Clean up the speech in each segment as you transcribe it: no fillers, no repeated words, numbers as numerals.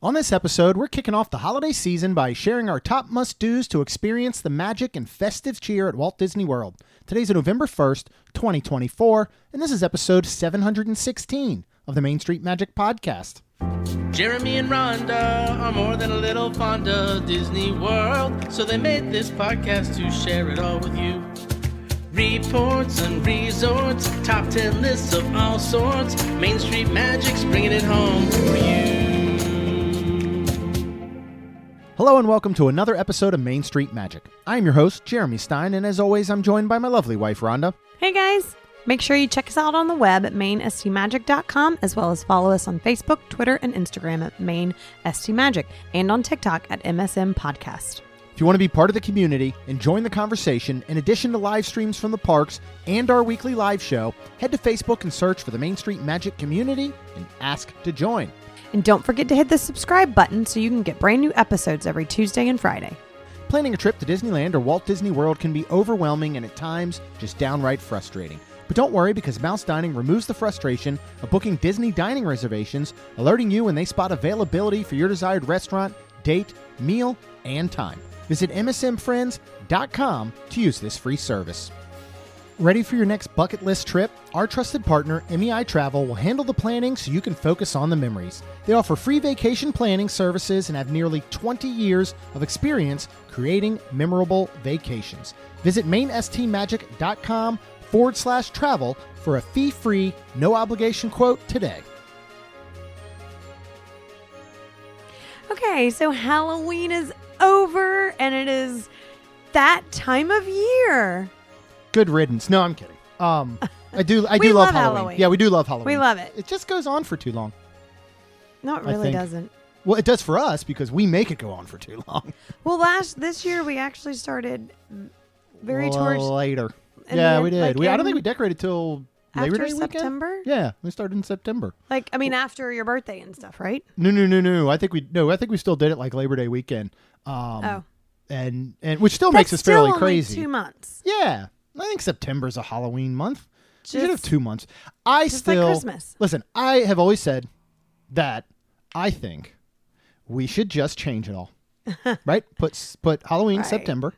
On this episode, we're kicking off the holiday season by sharing our top must-dos to experience the magic and festive cheer at Walt Disney World. Today's November 1st, 2024, and this is episode 716 of the Main Street Magic Podcast. Jeremy and Rhonda are more than a little fond of Disney World, so they made this podcast to share it all with you. Reports and resorts, top 10 lists of all sorts, Main Street Magic's bringing it home for you. Hello and welcome to another episode of Main Street Magic. I'm your host, Jeremy Stein, and as always, I'm joined by my lovely wife, Rhonda. Hey guys! Make sure you check us out on the web at mainstmagic.com, as well as follow us on Facebook, Twitter, and Instagram at mainstmagic, and on TikTok at MSM Podcast. If you want to be part of the community and join the conversation, in addition to live streams from the parks and our weekly live show, head to Facebook and search for the Main Street Magic community and ask to join. And don't forget to hit the subscribe button so you can get brand new episodes every Tuesday and Friday. Planning a trip to Disneyland or Walt Disney World can be overwhelming and at times just downright frustrating. But don't worry, because Mouse Dining removes the frustration of booking Disney dining reservations, alerting you when they spot availability for your desired restaurant, date, meal, and time. Visit msmfriends.com to use this free service. Ready for your next bucket list trip? Our trusted partner, MEI-Travel, will handle the planning so you can focus on the memories. They offer free vacation planning services and have nearly 20 years of experience creating memorable vacations. Visit mainstmagic.com/travel for a fee-free, no-obligation quote today. Okay, so Halloween is over, and it is that time of year. Good riddance. No, I'm kidding. I do We love love Halloween. Halloween. Yeah, we do love Halloween. We love it. It just goes on for too long. No, it I really think. doesn't. Well, it does for us because we make it go on for too long. Well, this year we actually started very towards later. and Yeah, then, we did. like, I don't think we decorated till Labor after Day weekend. September. Yeah, we started in September. Like, I mean, after your birthday and stuff, right? No. I think we still did it like Labor Day weekend. Oh, and which still makes us fairly only crazy. 2 months. Yeah, I think September's a Halloween month. You should have Just- 2 months. just like Christmas. Listen. I have always said that I think we should just change it all. Right? Put Halloween Right. September.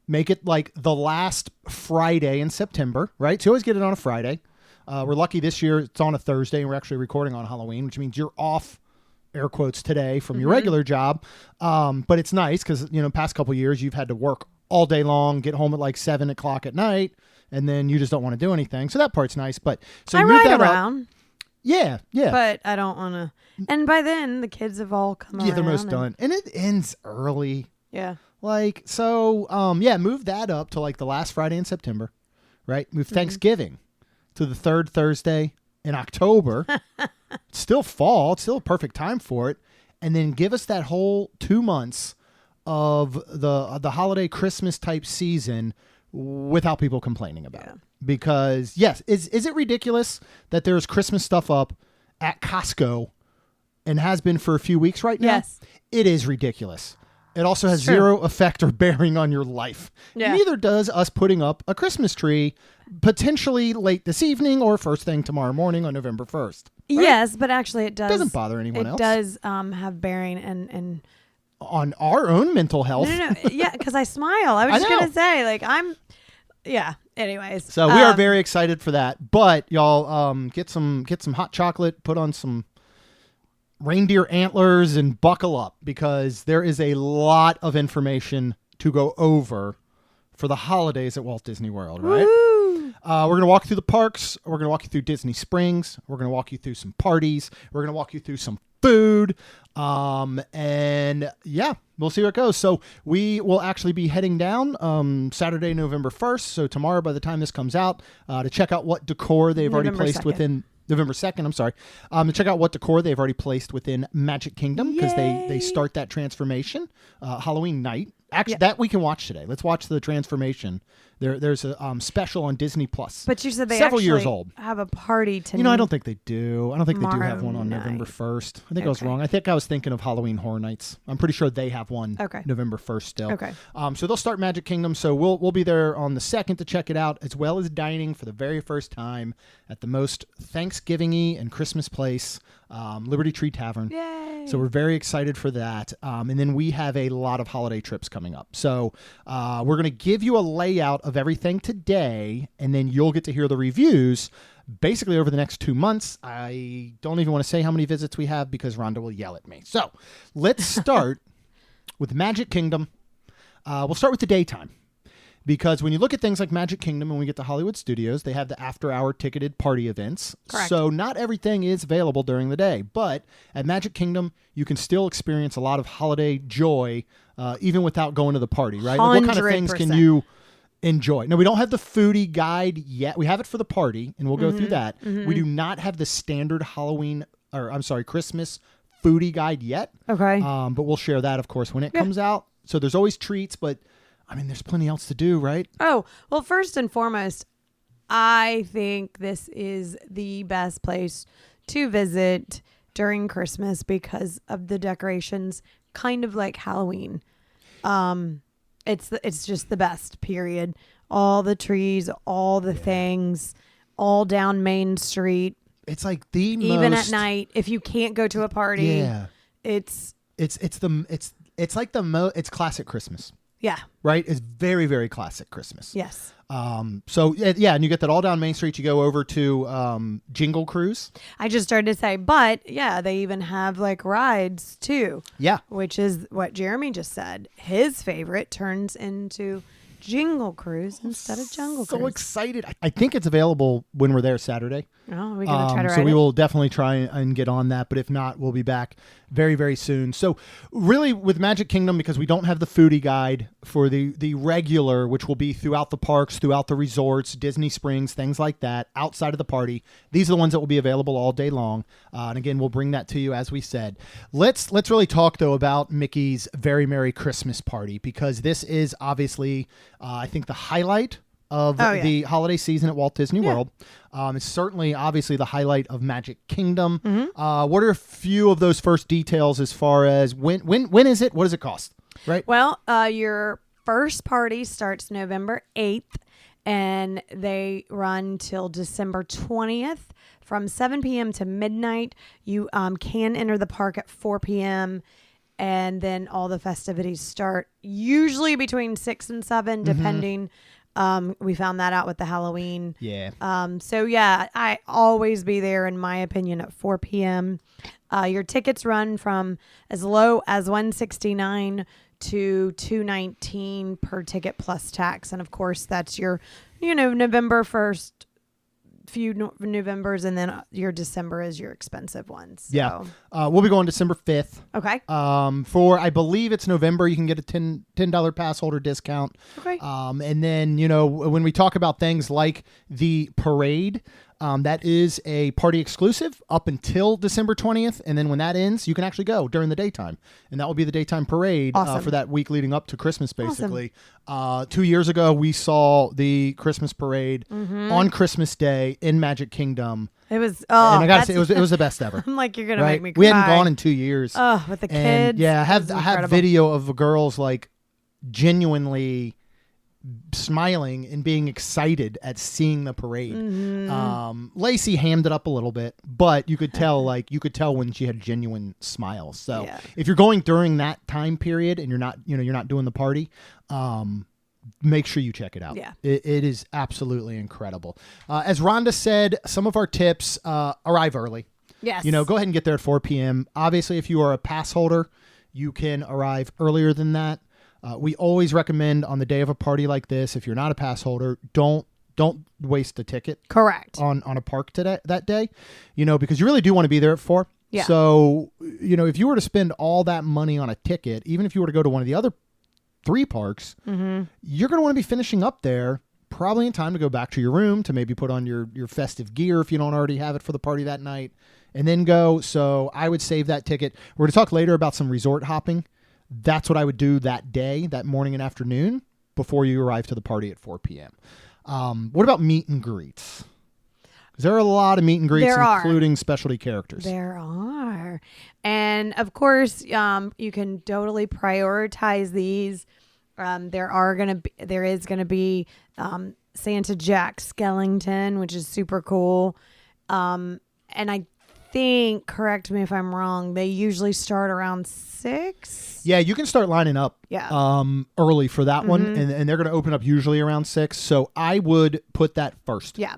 Make it like the last Friday in September, right? So you always get it on a Friday. We're lucky this year it's on a Thursday, and we're actually recording on Halloween, which means you're off, air quotes, today from your regular job. But it's nice because, past couple years you've had to work all day long, get home at like 7 o'clock at night, and then you just don't want to do anything. So that part's nice. But so I you move ride that up. around, Yeah. but I don't want to. And by then, the kids have all come around. Yeah, they're most done. And it ends early. Yeah. Like, so, move that up to like the last Friday in September, right? Move Thanksgiving to the third Thursday in October. It's still fall. It's still a perfect time for it. And then give us that whole 2 months of the holiday Christmas type season without people complaining about it. Because, yes, is it ridiculous that there's Christmas stuff up at Costco and has been for a few weeks right now? Yes. It is ridiculous. It also has True. zero effect or bearing on your life. Yeah. Neither does us putting up a Christmas tree potentially late this evening or first thing tomorrow morning on November 1st. Right? Yes, but actually it does. Doesn't bother anyone else. It does have bearing and On our own mental health. no. Yeah, because I smile. I was I just know. going to say, yeah. Anyways. So we are very excited for that. But y'all get some hot chocolate, put on some reindeer antlers, and buckle up because there is a lot of information to go over for the holidays at Walt Disney World, right? Woo! We're going to walk through the parks. We're going to walk you through Disney Springs. We're going to walk you through some parties. We're going to walk you through some food. And yeah, we'll see where it goes. So we will actually be heading down Saturday, November 1st. So tomorrow, by the time this comes out, to check out what decor they've already November placed 2nd. within November 2nd. I'm sorry. To check out what decor they've already placed within Magic Kingdom because they Yay. start that transformation Halloween night. Actually, Yeah. that we can watch today. Let's watch the transformation There's a special on Disney Plus. But you said they several actually years old. have a party tonight. You know, I don't think they do. I don't think they do have one on Tomorrow November night. 1st. I think I was wrong. I think I was thinking of Halloween Horror Nights. I'm pretty sure they have one November 1st still. Okay. So they'll start Magic Kingdom. So we'll be there on the 2nd to check it out, as well as dining for the very first time at the most Thanksgiving-y and Christmas place, Liberty Tree Tavern. Yay. So we're very excited for that. And then we have a lot of holiday trips coming up. So we're going to give you a layout of everything today, and then you'll get to hear the reviews basically over the next 2 months. I don't even want to say how many visits we have because Rhonda will yell at me. So let's start with Magic Kingdom. We'll start with the daytime. Because when you look at things like Magic Kingdom and we get to Hollywood Studios, they have the after-hour ticketed party events. Correct. So not everything is available during the day. But at Magic Kingdom, you can still experience a lot of holiday joy even without going to the party, right? Like, what kind of things can you enjoy? No, we don't have the foodie guide yet. We have it for the party, and we'll go through that. We do not have the standard Christmas foodie guide yet. Okay. But we'll share that, of course, when it comes out. So there's always treats, but I mean, there's plenty else to do, right? Oh, well, first and foremost, I think this is the best place to visit during Christmas because of the decorations, kind of like Halloween. It's just the best, period. All the trees, all the things, all down Main Street. It's like the even most, at night, if you can't go to a party, it's classic Christmas. Yeah. Right? It's very, very classic Christmas. Yes. So yeah, and you get that all down Main Street. You go over to Jingle Cruise. I just started to say, but yeah, they even have like rides too. Yeah. Which is what Jeremy just said. His favorite turns into Jingle Cruise instead of Jungle Cruise. So excited. I think it's available when we're there Saturday. Oh, we're going to try to ride So we it? will definitely try and get on that. But if not, we'll be back very, very soon. So really with Magic Kingdom, because we don't have the foodie guide for the regular, which will be throughout the parks, throughout the resorts, Disney Springs, things like that, outside of the party. These are the ones that will be available all day long. And again, we'll bring that to you as we said. Let's really talk, though, about Mickey's Very Merry Christmas Party, because this is obviously, I think, the highlight of the holiday season at Walt Disney World. It's certainly, obviously, the highlight of Magic Kingdom. What are a few of those first details as far as when is it? What does it cost? Right. Well, your first party starts November 8th, and they run till December 20th from 7 p.m. to midnight. You can enter the park at 4 p.m., and then all the festivities start usually between 6 and 7, depending. We found that out with the Halloween. Yeah. So yeah, I always be there, in my opinion, at 4 p.m. Your tickets run from as low as $169 to $219 per ticket plus tax. And of course, that's your, November 1st, few Novembers, and then your December is your expensive ones. So. Yeah. We'll be going December 5th. Okay. For, I believe it's November, you can get a $10 pass holder discount. Okay. And then, when we talk about things like the parade, that is a party exclusive up until December 20th. And then when that ends, you can actually go during the daytime. And that will be the daytime parade for that week leading up to Christmas, basically. Awesome. 2 years ago, we saw the Christmas parade on Christmas Day in Magic Kingdom. It was, and I gotta say, it was the best ever. I'm like, you're gonna make me cry. We hadn't gone in 2 years. Oh, with the kids. And yeah, I have video of girls like genuinely smiling and being excited at seeing the parade. Lacey hammed it up a little bit, but you could tell when she had genuine smiles. So if you're going during that time period and you're not doing the party, make sure you check it out. Yeah. It is absolutely incredible. As Rhonda said, some of our tips, arrive early. Yes. Go ahead and get there at 4 p.m. Obviously, if you are a pass holder, you can arrive earlier than that. We always recommend on the day of a party like this, if you're not a pass holder, don't waste a ticket. Correct. On a park that day, because you really do want to be there at 4. Yeah. So, if you were to spend all that money on a ticket, even if you were to go to one of the other 3 parks, you're going to want to be finishing up there probably in time to go back to your room to maybe put on your festive gear if you don't already have it for the party that night, and then go. So I would save that ticket. We're going to talk later about some resort hopping. That's what I would do that day, that morning and afternoon. before you arrive to the party at 4 p.m. What about meet and greets? There are a lot of meet and greets, including specialty characters. There are. And of course, you can totally prioritize these. There is going to be Santa Jack Skellington, which is super cool. And I think, correct me if I'm wrong, they usually start around 6. Yeah, you can start lining up early for that one, and they're going to open up usually around 6. So I would put that first. Yeah.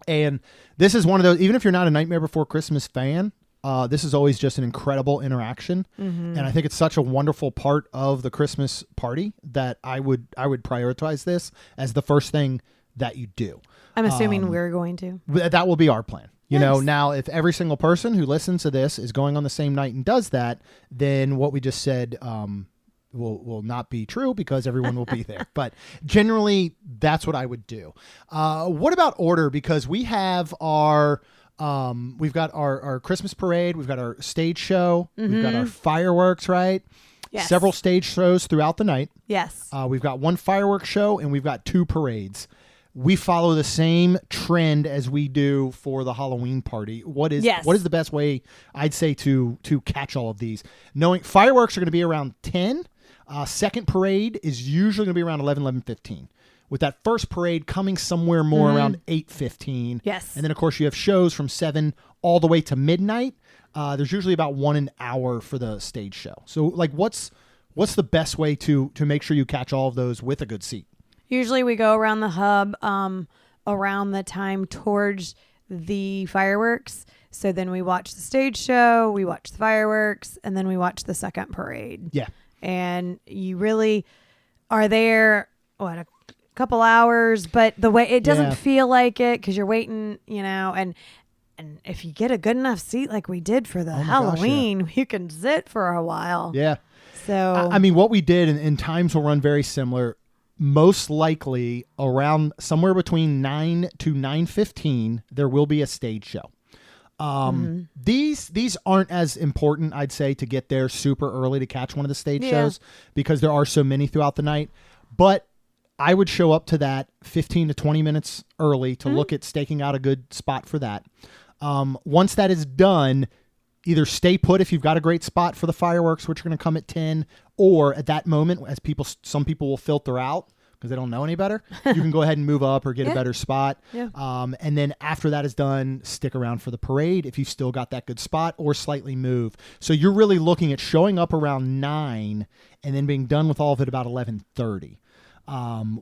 And this is one of those, even if you're not a Nightmare Before Christmas fan, this is always just an incredible interaction. And I think it's such a wonderful part of the Christmas party that I would prioritize this as the first thing that you do. I'm assuming we're going to. That will be our plan. You know, now if every single person who listens to this is going on the same night and does that, then what we just said will not be true because everyone will be there. But generally, that's what I would do. What about order? Because we have we've got our Christmas parade, we've got our stage show, we've got our fireworks, right? Yes. Several stage shows throughout the night. Yes. We've got one fireworks show and we've got 2 parades. We follow the same trend as we do for the Halloween party. What is the best way, I'd say, to catch all of these? Knowing fireworks are going to be around 10. Second parade is usually going to be around 11:15. With that first parade coming somewhere more around 8:15. Yes. And then, of course, you have shows from 7 all the way to midnight. There's usually about 1 hour for the stage show. So, like, what's the best way to make sure you catch all of those with a good seat? Usually we go around the hub around the time towards the fireworks. So then we watch the stage show, we watch the fireworks, and then we watch the second parade. Yeah. And you really are there, a couple hours, but the way it doesn't feel like it because you're waiting, and if you get a good enough seat like we did for the Halloween, you can sit for a while. Yeah. So, I mean, what we did, and times will run very similar. Most likely around somewhere between 9 to 9:15, there will be a stage show. These aren't as important, I'd say, to get there super early to catch one of the stage shows because there are so many throughout the night. But I would show up to that 15 to 20 minutes early to look at staking out a good spot for that. Once that is done, either stay put if you've got a great spot for the fireworks, which are going to come at 10, or at that moment, as some people will filter out because they don't know any better, you can go ahead and move up or get a better spot. Yeah. And then after that is done, stick around for the parade if you've still got that good spot, or slightly move. So you're really looking at showing up around 9 and then being done with all of it about 11:30.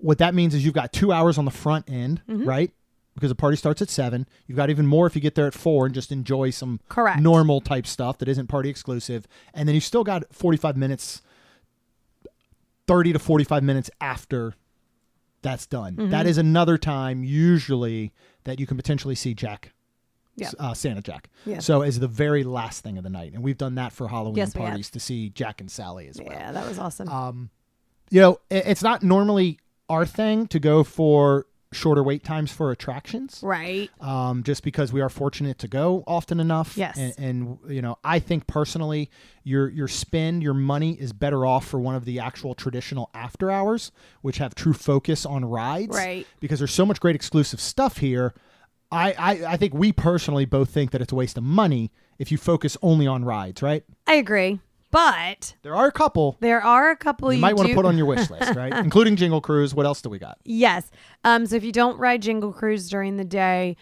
What that means is you've got 2 hours on the front end, right? Because the party starts at 7. You've got even more if you get there at 4 and just enjoy some normal type stuff that isn't party exclusive. And then you've still got 45 minutes, 30 to 45 minutes after that's done. That is another time usually that you can potentially see Santa Jack. Yeah. So as the very last thing of the night. And we've done that for Halloween parties to see Jack and Sally as well. Yeah, that was awesome. It's not normally our thing to go for shorter wait times for attractions. Right. Just because we are fortunate to go often enough. Yes. And I think personally your money is better off for one of the actual traditional after hours, which have true focus on rides. Right. Because there's so much great exclusive stuff here. I think we personally both think that it's a waste of money if you focus only on rides, right? I agree. But there are a couple you might want to put on your wish list, right? Including Jingle Cruise. What else do we got? Yes. So if you don't ride Jingle Cruise during the day,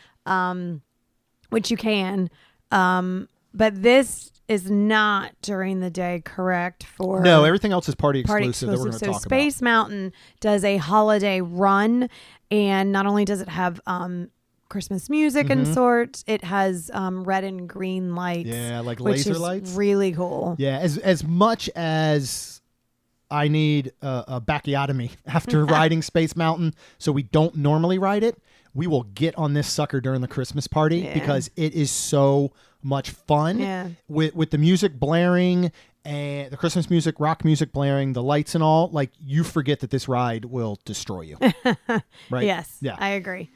which you can, but this is not during the day, correct? No, everything else is party exclusive that we're going to talk about. Space Mountain does a holiday run, and not only does it have Christmas music and sorts, it has red and green lights. Yeah, like laser lights. Really cool. Yeah, as much as I need a bacchiotomy after riding Space Mountain, so we don't normally ride it, we will get on this sucker during the Christmas party because it is so much fun. Yeah. With the music blaring and the Christmas music, rock music blaring, the lights and all, like you forget that this ride will destroy you. Right? Yes. Yeah. I agree.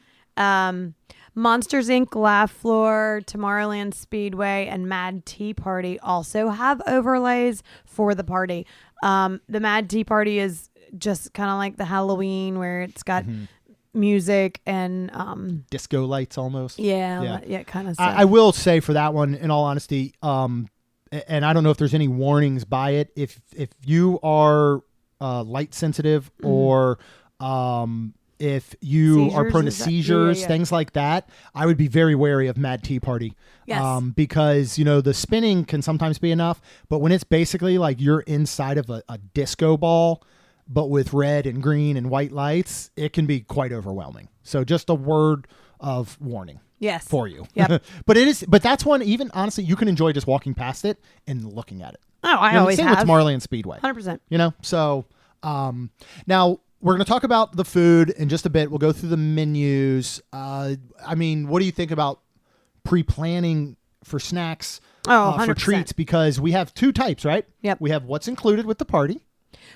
Monsters Inc., Laugh Floor, Tomorrowland Speedway, and Mad Tea Party also have overlays for the party. The Mad Tea Party is just kind of like the Halloween where it's got music and disco lights almost. Yeah, kind of stuff. I will say for that one, in all honesty, and I don't know if there's any warnings by it. If you are light sensitive or if you are prone to seizures, things like that, I would be very wary of Mad Tea Party. Yes. Because, the spinning can sometimes be enough, but when it's basically like you're inside of a disco ball, but with red and green and white lights, it can be quite overwhelming. So just a word of warning. Yes. For you. Yep. But that's one, even honestly, you can enjoy just walking past it and looking at it. Oh, I always same have. with Marley and Speedway. 100%. So now we're going to talk about the food in just a bit. We'll go through the menus. What do you think about pre-planning for snacks, for treats? Because we have two types, right? Yep. We have what's included with the party,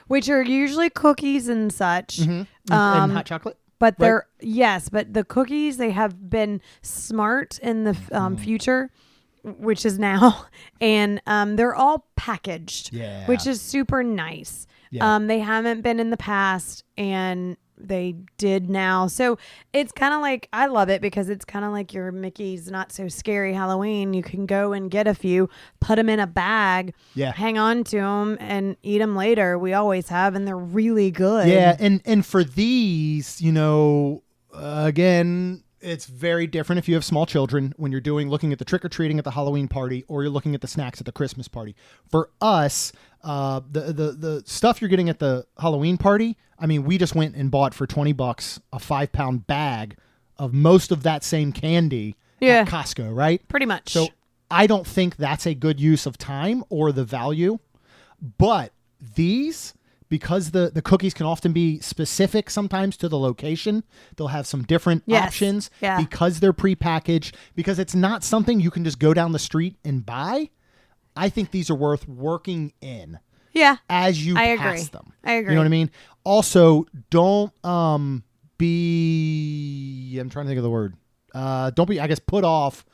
which are usually cookies and such, and hot chocolate. But they're but the cookies, they have been smart in the future, which is now, and they're all packaged, which is super nice. Yeah. They haven't been in the past, and they did now. So it's kind of like, I love it because it's kind of like your Mickey's Not So Scary Halloween. You can go and get a few, put them in a bag, hang on to them, and eat them later. We always have, and they're really good. Yeah, and for these, again, it's very different if you have small children when you're looking at the trick-or-treating at the Halloween party, or you're looking at the snacks at the Christmas party. For us, the stuff you're getting at the Halloween party, we just went and bought for $20 a 5-pound bag of most of that same candy at Costco, right? Pretty much. So I don't think that's a good use of time or the value. But these, because the cookies can often be specific sometimes to the location, they'll have some different options because they're prepackaged, because it's not something you can just go down the street and buy. I think these are worth working in. Yeah. As you pass them. I agree. You know what I mean? Also, don't be, I'm trying to think of the word. Don't be, I guess, put off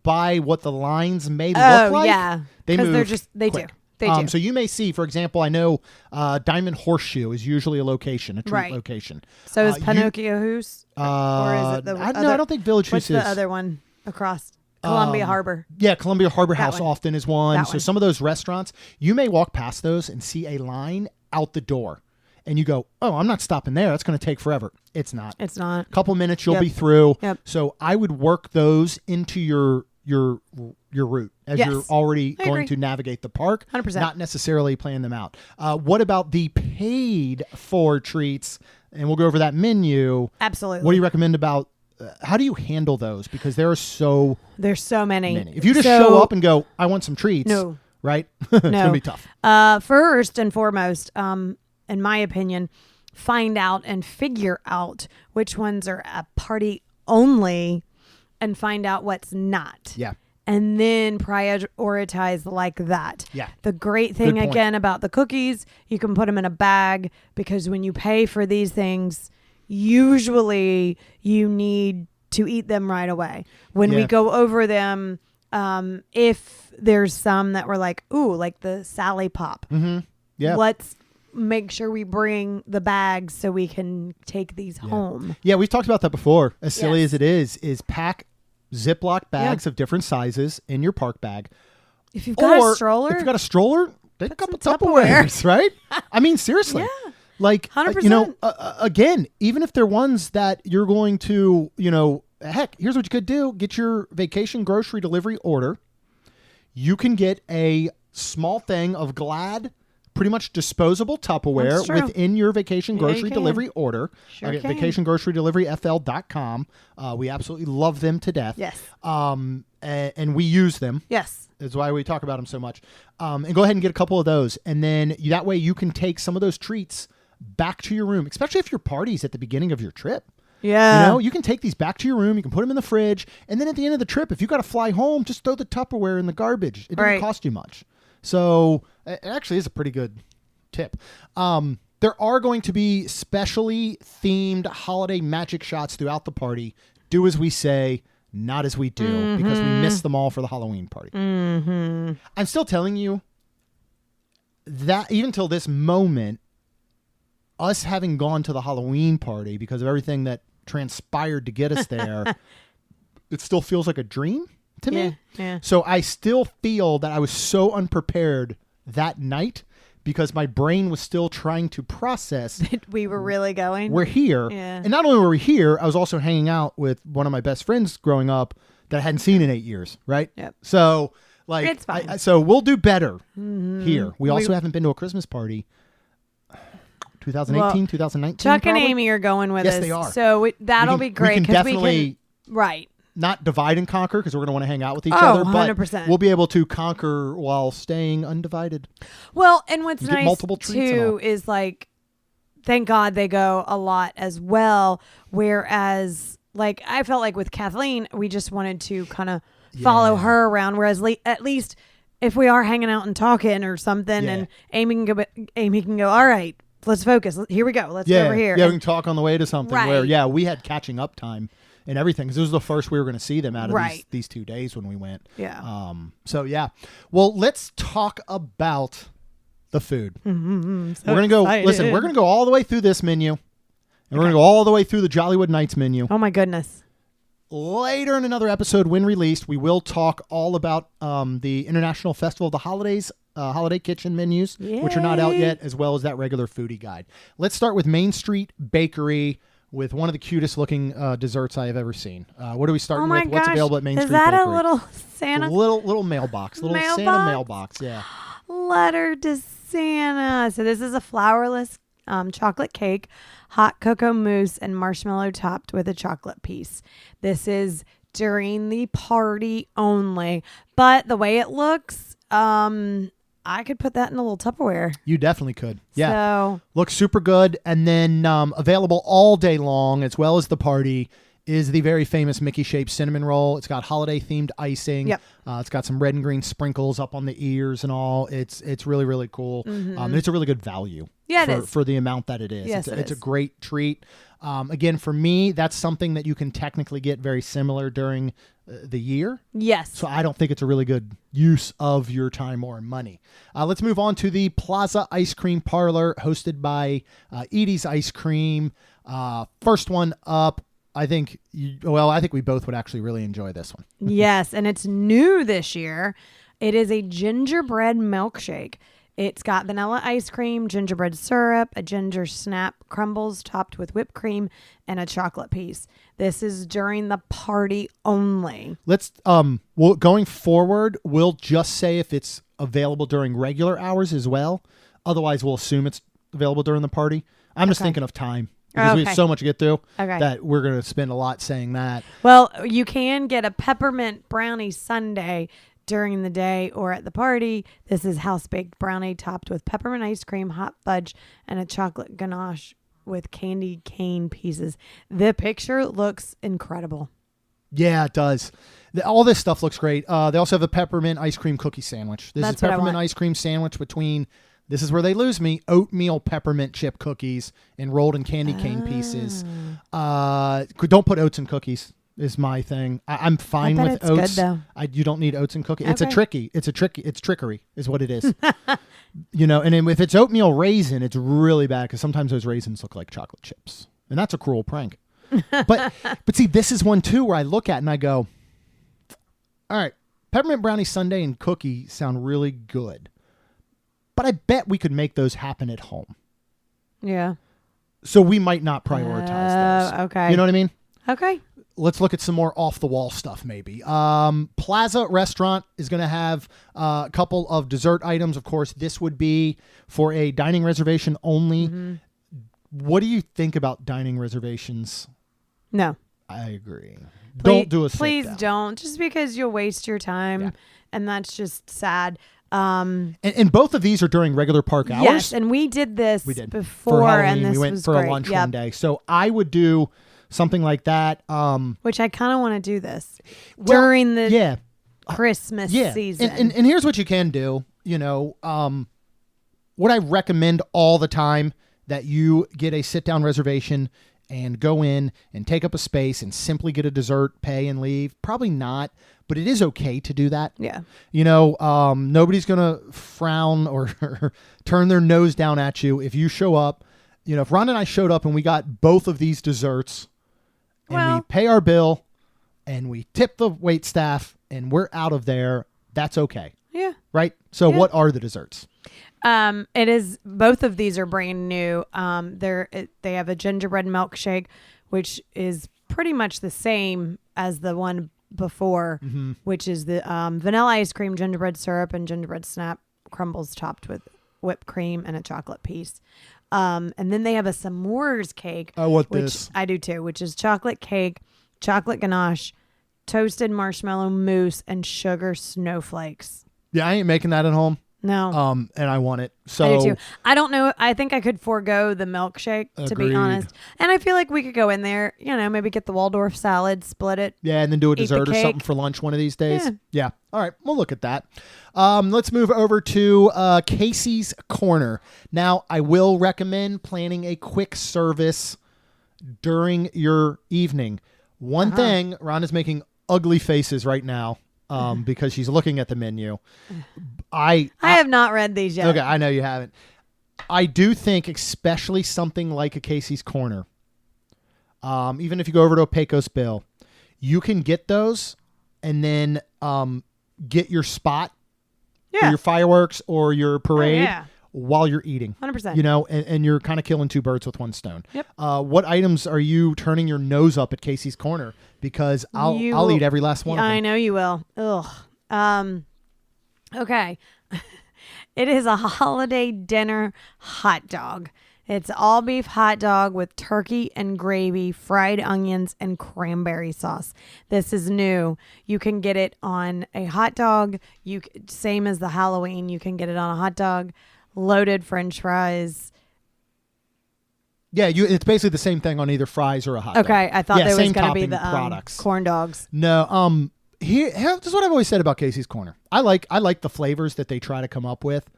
by what the lines may look like. Yeah. Because they're just, they quick. Do. They do. So you may see, for example, I know Diamond Horseshoe is usually a location, a treat location. So is Pinocchio Hoos? Or is it the I don't think Village Hoos is. What's the other one across? Columbia Harbor. Yeah, Columbia Harbor House often is one. That So one. some of those restaurants, you may walk past those and see a line out the door. And you go, oh, I'm not stopping there. That's going to take forever. It's not. It's not. A couple minutes, you'll be through. Yep. So I would work those into your route as you're already going to navigate the park. 100%. Not necessarily plan them out. What about the paid for treats? And we'll go over that menu. Absolutely. What do you recommend about how do you handle those? Because there's so many. If you just show up and go, I want some treats. No. Right? It's going to be tough. First and foremost, in my opinion, find out and figure out which ones are a party only and find out what's not. Yeah. And then prioritize like that. Yeah. The great thing again about the cookies, you can put them in a bag, because when you pay for these things, usually you need to eat them right away. When we go over them, if there's some that were like, ooh, like the Sally Pop. Mm-hmm. Yeah. Let's make sure we bring the bags so we can take these home. Yeah, we've talked about that before. As silly as it is pack Ziploc bags of different sizes in your park bag. If you've got a stroller. If you've got a stroller, take a couple Tupperwares, right? Seriously. Yeah. Like, 100%. Again, even if they're ones that you're going to, heck, here's what you could do. Get your vacation grocery delivery order. You can get a small thing of Glad, pretty much disposable Tupperware within your vacation grocery delivery order. Sure can. VacationGroceryDeliveryFL.com. We absolutely love them to death. Yes. And we use them. Yes. That's why we talk about them so much. And go ahead and get a couple of those. And then that way you can take some of those treats back to your room, especially if your party's at the beginning of your trip. Yeah. You can take these back to your room. You can put them in the fridge. And then at the end of the trip, if you got to fly home, just throw the Tupperware in the garbage. It doesn't cost you much. So it actually is a pretty good tip. There are going to be specially themed holiday magic shots throughout the party. Do as we say, not as we do, because we missed them all for the Halloween party. Mm-hmm. I'm still telling you that even till this moment, us having gone to the Halloween party because of everything that transpired to get us there, it still feels like a dream to me. Yeah. So I still feel that I was so unprepared that night because my brain was still trying to process. We were really going. We're here. Yeah. And not only were we here, I was also hanging out with one of my best friends growing up that I hadn't seen in 8 years, right? Yep. So, like, It's fine. so we'll do better here. We also haven't been to a Christmas party. 2018, 2019. Chuck probably? and Amy are going with us. Yes, they are. So that'll be great. We can 'cause definitely right. not divide and conquer because we're going to want to hang out with each Oh, other. But 100%. we'll be able to conquer while staying undivided. Well, and what's You get nice multiple treats and all. too is like, thank God they go a lot as well. Whereas, like, I felt like with Kathleen, we just wanted to kind of follow her around. Whereas, at least if we are hanging out and talking or something, Yeah. and Amy can go. All right, let's focus. Here we go. Let's go over here. Yeah, we And- can talk on the way to something Right. where, we had catching up time and everything because this was the first we were going to see them out of Right. these 2 days when we went. Yeah. So, yeah. Well, let's talk about the food. So We're going to go, excited. listen, we're going to go all the way through this menu and we're going to go all the way through the Jollywood Nights menu. Oh my goodness. Later in another episode, when released, we will talk all about the International Festival of the Holidays, holiday kitchen menus, which are not out Yay. yet, as well as that regular foodie guide. Let's start with Main Street Bakery with one of the cutest looking desserts I have ever seen. What are we starting Oh my with? What's gosh. available at Main Is Street that Bakery? a little It's Santa a little mailbox, Santa Mailbox? mailbox. Yeah. letter to Santa? So this is a flourless chocolate cake, hot cocoa mousse, and marshmallow topped with a chocolate piece. This is during the party only, but the way it looks, I could put that in a little Tupperware. You definitely could. Yeah. So Looks super good. And then available all day long, as well as the party, is the very famous Mickey-shaped cinnamon roll. It's got holiday-themed icing. Yep. It's got some red and green sprinkles up on the ears and all. It's really, really cool. It's a really good value Yeah, it is. for the amount that it is. Yes, it's a is. great treat. Again, for me, that's something that you can technically get very similar during the year. yes. So I don't think it's a really good use of your time or money. Let's move on to the Plaza Ice Cream Parlor, hosted by Edie's Ice Cream. First one up. I think we both would actually really enjoy this one. Yes, and it's new this year. It is a gingerbread milkshake. It's got vanilla ice cream, gingerbread syrup, a ginger snap crumbles topped with whipped cream, and a chocolate piece. This is during the party only. Let's going forward, we'll just say if it's available during regular hours as well. Otherwise, we'll assume it's available during the party. I'm just thinking of time. Because we have Okay. so much to get through Okay. that we're going to spend a lot saying that. Well, you can get a peppermint brownie sundae during the day or at the party. This is house-baked brownie topped with peppermint ice cream, hot fudge, and a chocolate ganache with candy cane pieces. The picture looks incredible. Yeah, it does. All this stuff looks great. They also have a peppermint ice cream cookie sandwich. This That's is what I peppermint want. ice cream sandwich between, this is where they lose me, oatmeal peppermint chip cookies enrolled in candy cane pieces. Don't put oats in cookies is my thing. I'm fine bet with it's good, oats. though. You don't need oats in cookies. Okay. It's trickery is what it is. And then if it's oatmeal raisin, it's really bad because sometimes those raisins look like chocolate chips. And that's a cruel prank. But see, this is one too where I look at and I go, all right, peppermint brownie sundae and cookie sound really good. But I bet we could make those happen at home. Yeah. So we might not prioritize those. Okay. You know what I mean? Okay. Let's look at some more off-the-wall stuff maybe. Plaza Restaurant is going to have a couple of dessert items. Of course, this would be for a dining reservation only. Mm-hmm. What do you think about dining reservations? No. I agree. Please, Don't do a sit Please down. don't. Just because you'll waste your time. Yeah. And that's just sad. And both of these are during regular park hours. Yes, and we did this We did before, for Halloween. and this we went was for great. a lunch Yep. one day. So I would do something like that. Which I kind of want to do this during the Yeah. Christmas Yeah. season. And here's what you can do. What I recommend all the time, that you get a sit-down reservation and go in and take up a space and simply get a dessert, pay, and leave. Probably not, but it is okay to do that. Yeah. Nobody's going to frown or turn their nose down at you if you show up, if Rhonda and I showed up and we got both of these desserts and we Well- pay our bill and we tip the wait staff and we're out of there, that's okay. Yeah. Right? So Yeah. what are the desserts? It is, both of these are brand new. They have a gingerbread milkshake, which is pretty much the same as the one before, which is the vanilla ice cream, gingerbread syrup, and gingerbread snap crumbles topped with whipped cream and a chocolate piece. And then they have a s'mores cake. I want which this. I do too, which is chocolate cake, chocolate ganache, toasted marshmallow mousse, and sugar snowflakes. Yeah, I ain't making that at home. No. And I want it. I So do too. I don't know. I think I could forego the milkshake, to Agreed. be honest. And I feel like we could go in there, maybe get the Waldorf salad, split it. yeah, and then do a Eat the dessert or something cake. for lunch one of these days. Yeah. Yeah. All right, we'll look at that. Let's move over to Casey's Corner. Now, I will recommend planning a quick service during your evening. One thing, Rhonda's making ugly faces right now because she's looking at the menu. I have not read these yet. Okay, I know you haven't. I do think, especially something like a Casey's Corner, even if you go over to a Pecos Bill, you can get those and then get your spot for Yeah. your fireworks or your parade yeah. while you're eating. 100%. And you're kind of killing two birds with one stone. Yep. What items are you turning your nose up at Casey's Corner? Because I'll eat every last one of them. I know you will. Ugh. Okay. It is a holiday dinner hot dog. It's all beef hot dog with turkey and gravy, fried onions, and cranberry sauce. This is new. You can get it on a hot dog. Same as the Halloween. You can get it on a hot dog, loaded French fries. Yeah, it's basically the same thing on either fries or a hot dog. Okay, I thought Yeah, there was same going to be topping the products. corn dogs. No, this is what I've always said about Casey's Corner. I like the flavors that they try to come up with.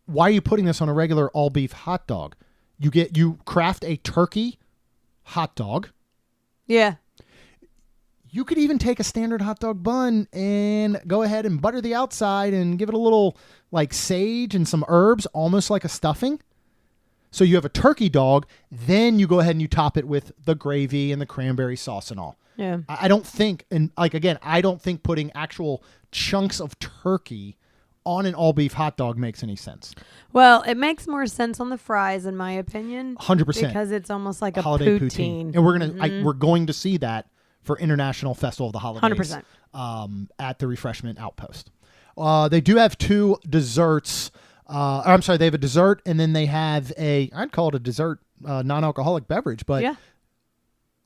Why are you putting this on a regular all beef hot dog? You craft a turkey hot dog. Yeah. You could even take a standard hot dog bun and go ahead and butter the outside and give it a little like sage and some herbs, almost like a stuffing. So you have a turkey dog, then you go ahead and you top it with the gravy and the cranberry sauce and all. Yeah. I don't think, and like again, I don't think putting actual chunks of turkey on an all beef hot dog makes any sense. Well, it makes more sense on the fries, in my opinion. 100%. Because it's almost like a Holiday poutine. and we're going to see that for International Festival of the Holidays. 100%. At the Refreshment Outpost. They do have two desserts. I'm sorry, they have a dessert and then they have I'd call it a dessert non-alcoholic beverage, but Yeah.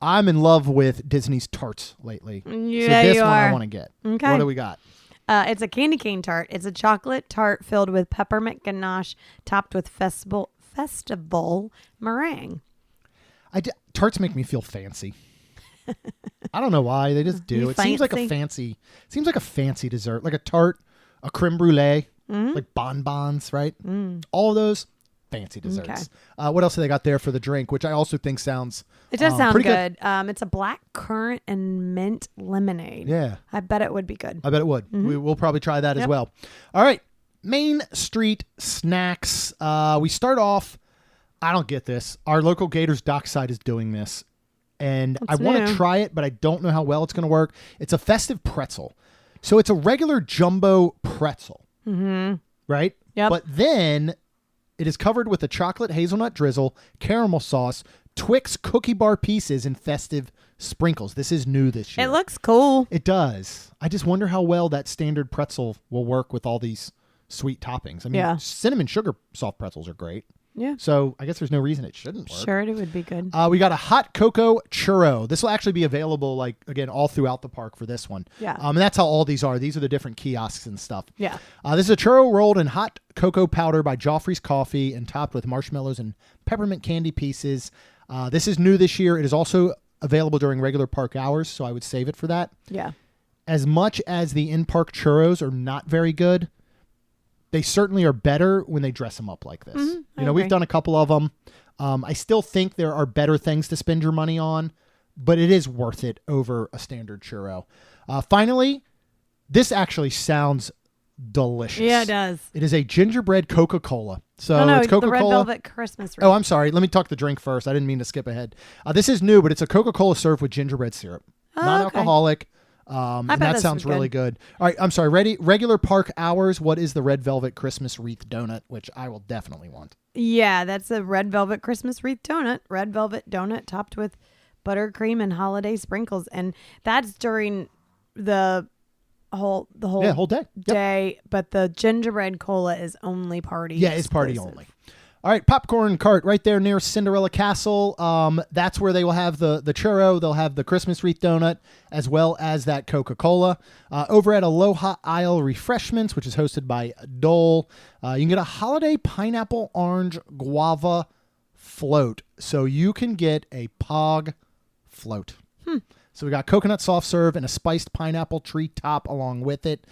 I'm in love with Disney's tarts lately. Yeah, so this you one I are. want to get. Okay. What do we got? It's a candy cane tart. It's a chocolate tart filled with peppermint ganache topped with festival meringue. Tarts make me feel fancy. I don't know why. They just do. You It seems like a fancy dessert, like a tart, a creme brulee, like bonbons, right? All of those fancy desserts. Okay. What else do they got there for the drink, which I also think sounds It does sound pretty good. It's a black currant and mint lemonade. Yeah. I bet it would be good. I bet it would. We'll probably try that as well. All right. Main Street snacks. We start off, I don't get this. Our local Gators Dockside is doing this. And I want to new. try it, but I don't know how well it's going to work. It's a festive pretzel. So it's a regular jumbo pretzel. Right? Yep. But then it is covered with a chocolate hazelnut drizzle, caramel sauce, Twix cookie bar pieces, and festive sprinkles. This is new this year. It looks cool. It does. I just wonder how well that standard pretzel will work with all these sweet toppings. I mean, Yeah. cinnamon sugar soft pretzels are great. Yeah. So I guess there's no reason it shouldn't work. Sure, it would be good. We got a hot cocoa churro. This will actually be available, like, again, all throughout the park for this one. Yeah. And that's how all these are. These are the different kiosks and stuff. Yeah. This is a churro rolled in hot cocoa powder by Joffrey's Coffee and topped with marshmallows and peppermint candy pieces. This is new this year. It is also available during regular park hours, so I would save it for that. Yeah. As much as the in-park churros are not very good, they certainly are better when they dress them up like this. I We've agree. done a couple of them. I still think there are better things to spend your money on, but it is worth it over a standard churro. Finally, this actually sounds delicious. Yeah, it does. It is a gingerbread Coca-Cola. So no, it's Coca-Cola. the red velvet Christmas wreath. Oh, I'm sorry. Let me talk the drink first. I didn't mean to skip ahead. This is new, but it's a Coca-Cola served with gingerbread syrup. Non-alcoholic. And bet that this sounds is really good. All right, I'm sorry. Ready? Regular park hours. What is the red velvet Christmas wreath donut, which I will definitely want? Yeah, that's a red velvet Christmas wreath donut. Red velvet donut topped with buttercream and holiday sprinkles, and that's during the whole day. day. But the gingerbread cola is only party. Yeah, it's party exclusive. only. All right, popcorn cart right there near Cinderella Castle. That's where they will have the churro. They'll have the Christmas wreath donut as well as that Coca-Cola. Over at Aloha Isle Refreshments, which is hosted by Dole, you can get a holiday pineapple orange guava float. So you can get a POG float. So we got coconut soft serve and a spiced pineapple treat top along with it.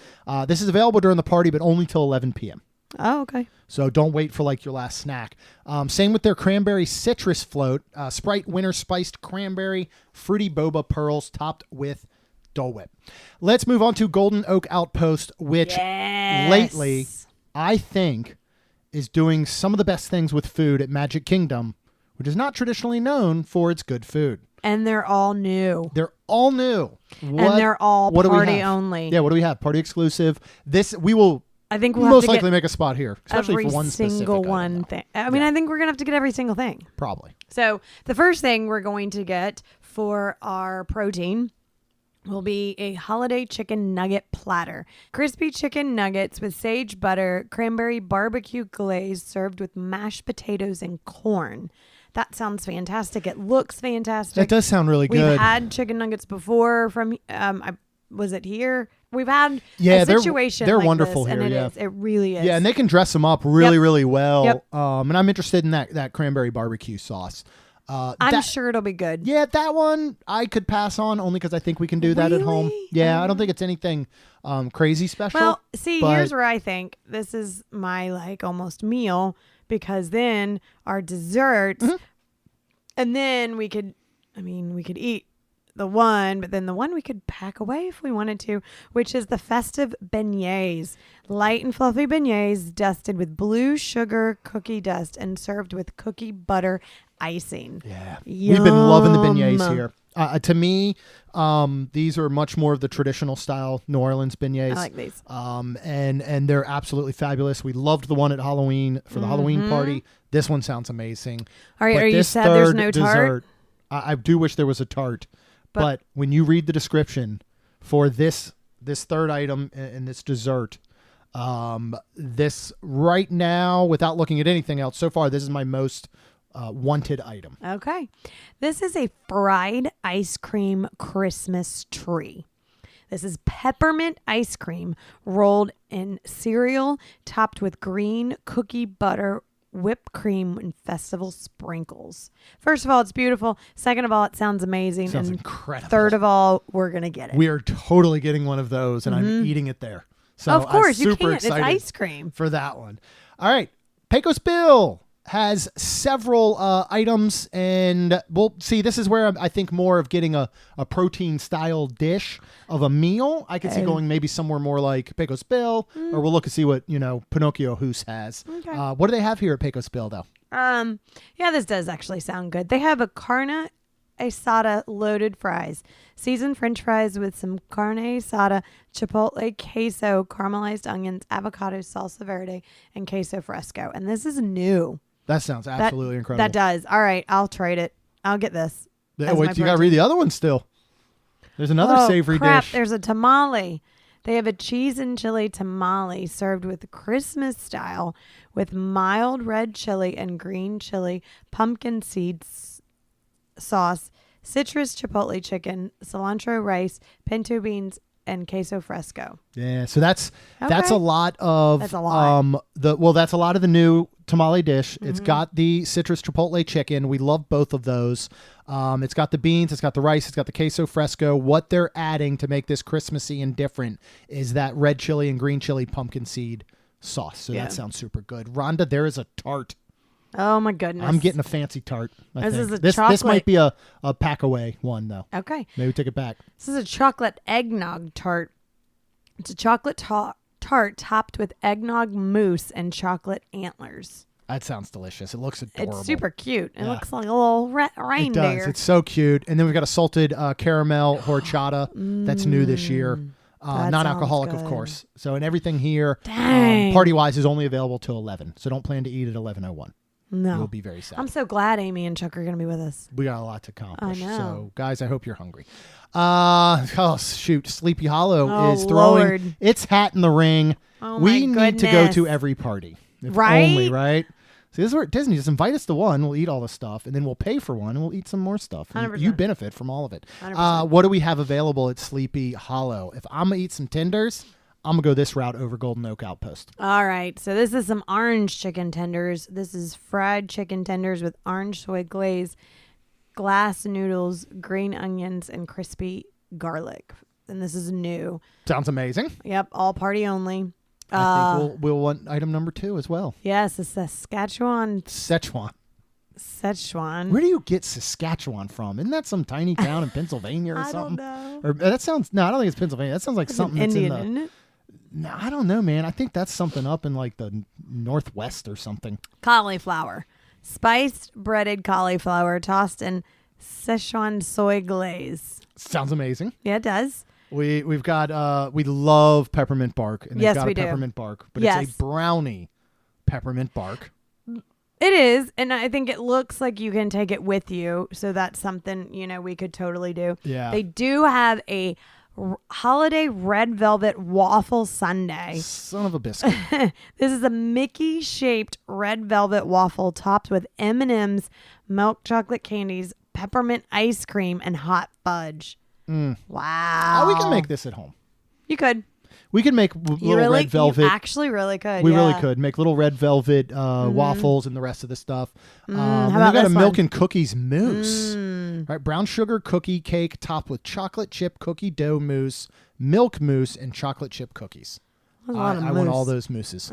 This is available during the party, but only till 11 p.m. Oh, okay. So don't wait for like your last snack. Same with their cranberry citrus float. Sprite Winter Spiced Cranberry Fruity Boba Pearls topped with Dole Whip. Let's move on to Golden Oak Outpost, which lately I think is doing some of the best things with food at Magic Kingdom, which is not traditionally known for its good food. And they're all new. They're all new. And they're all what do we party have? only. Yeah, what do we have? Party exclusive. This we will I think we'll most have to likely get make a spot here, especially every for one specific single item, one though. thing. I mean, I think we're going to have to get every single thing. Probably. So the first thing we're going to get for our protein will be a holiday chicken nugget platter. Crispy chicken nuggets with sage butter, cranberry barbecue glaze served with mashed potatoes and corn. That sounds fantastic. It looks fantastic. That does sound really good. We've had chicken nuggets before from, was it here? We've had Yeah, a situation they're like wonderful this, here, and yeah. It really is. Yeah, and they can dress them up really well. Yep. And I'm interested in that cranberry barbecue sauce. I'm sure it'll be good. Yeah, that one I could pass on only because I think we can do that at home. Really? Yeah, I don't think it's anything crazy special. Well, see, but here's where I think this is my like almost meal, because then our desserts, and then we could eat the one, but then the one we could pack away if we wanted to, which is the festive beignets. Light and fluffy beignets dusted with blue sugar cookie dust and served with cookie butter icing. Yeah. Yum. We've been loving the beignets here. To me, these are much more of the traditional style New Orleans beignets. I like these. And they're absolutely fabulous. We loved the one at Halloween for the Halloween party. This one sounds amazing. All right, But are you this sad there's third no dessert, tart? I do wish there was a tart. But when you read the description for this third item and this dessert, this right now, without looking at anything else, so far, this is my most wanted item. Okay. This is a fried ice cream Christmas tree. This is peppermint ice cream rolled in cereal, topped with green cookie butter, whipped cream, and festival sprinkles. First of all, it's beautiful. Second of all, it sounds amazing. Sounds and incredible. Third of all, we're going to get it. We are totally getting one of those, and I'm eating it there. So of course, I'm you super can't. It's excited ice cream. for that one. All right. Pecos Bill has several items, and we'll see. This is where I think more of getting a protein style dish of a meal. I could see going maybe somewhere more like Pecos Bill, or we'll look and see what Pinocchio Hoos has. Okay. What do they have here at Pecos Bill though? Yeah, this does actually sound good. They have a carne asada loaded fries, seasoned French fries with some carne asada, chipotle, queso, caramelized onions, avocado, salsa verde, and queso fresco. And this is new. That sounds absolutely incredible. That does. All right, I'll trade it. I'll get this. Yeah, wait, you got to read the other one still. There's another savory dish. There's a tamale. They have a cheese and chili tamale served with Christmas style with mild red chili and green chili, pumpkin seeds sauce, citrus chipotle chicken, cilantro rice, pinto beans, and queso fresco. Yeah, so that's Okay. a lot of That's a lot. That's a lot of the new tamale dish. It's got the citrus chipotle chicken. We love both of those. It's got the beans, it's got the rice, it's got the queso fresco. What they're adding to make this Christmassy and different is that red chili and green chili pumpkin seed sauce. So that sounds super good. Rhonda, there is a tart. Oh my goodness. I'm getting a fancy tart. This is a This chocolate. might be a pack away one though. Okay. Maybe we take it back. This is a chocolate eggnog tart. It's a chocolate tart topped with eggnog mousse and chocolate antlers. That sounds delicious. It looks adorable. It's super cute. It looks like a little reindeer. It does. It's so cute. And then we've got a salted caramel horchata that's new this year. Non-alcoholic, of course. So, and everything here, party-wise, is only available till 11. So don't plan to eat at 11:01. No. You'll be very sad. I'm so glad Amy and Chuck are going to be with us. We got a lot to accomplish. I know. So, guys, I hope you're hungry. Sleepy Hollow is throwing its hat in the ring. Oh, we my need to go goodness. to every party. If Right? only, right? See, this is where Disney just invite us to one. We'll eat all the stuff, and then we'll pay for one, and we'll eat some more stuff. And 100%. you benefit from all of it. 100%. What do we have available at Sleepy Hollow? If I'm going to eat some tenders, I'm going to go this route over Golden Oak Outpost. All right. So this is some orange chicken tenders. This is fried chicken tenders with orange soy glaze, glass noodles, green onions, and crispy garlic. And this is new. Sounds amazing. Yep. All party only. I think we'll want item number 2 as well. Yes, it's Saskatchewan. Szechuan. Szechuan. Where do you get Saskatchewan from? Isn't that some tiny town in Pennsylvania or I something? don't know. Or that sounds I don't think it's Pennsylvania. That sounds like something that's Indian, in isn't it? No, I don't know, man. I think that's something up in like the Northwest or something. Cauliflower. Spiced breaded cauliflower tossed in Szechuan soy glaze. Sounds amazing. Yeah, it does. We've got we love peppermint bark, and they've Yes, got we a do. peppermint bark, but Yes. it's a brownie peppermint bark. It is, and I think it looks like you can take it with you, so that's something, we could totally do. Yeah. They do have a holiday red velvet waffle sundae. Son of a biscuit. This is a Mickey-shaped red velvet waffle topped with M&M's, milk chocolate candies, peppermint ice cream, and hot fudge. Wow. We can make this at home. You could. We could make little red velvet. You actually really could. We really could make little red velvet waffles and the rest of the stuff. How We about got a this milk one? and cookies mousse. Right, brown sugar cookie cake topped with chocolate chip cookie dough mousse, milk mousse, and chocolate chip cookies. That's a lot of I want all mousse. those mousses,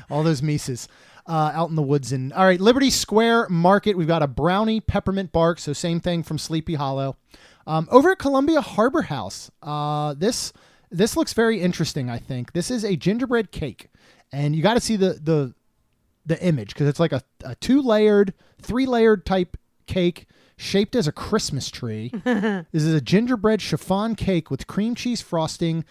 all those mises out in the woods. And all right, Liberty Square Market. We've got a brownie peppermint bark. So same thing from Sleepy Hollow. Over at Columbia Harbor House, this looks very interesting. I think this is a gingerbread cake, and you got to see the image because it's like a 2-layered, 3-layered type cake shaped as a Christmas tree. This is a gingerbread chiffon cake with cream cheese frosting,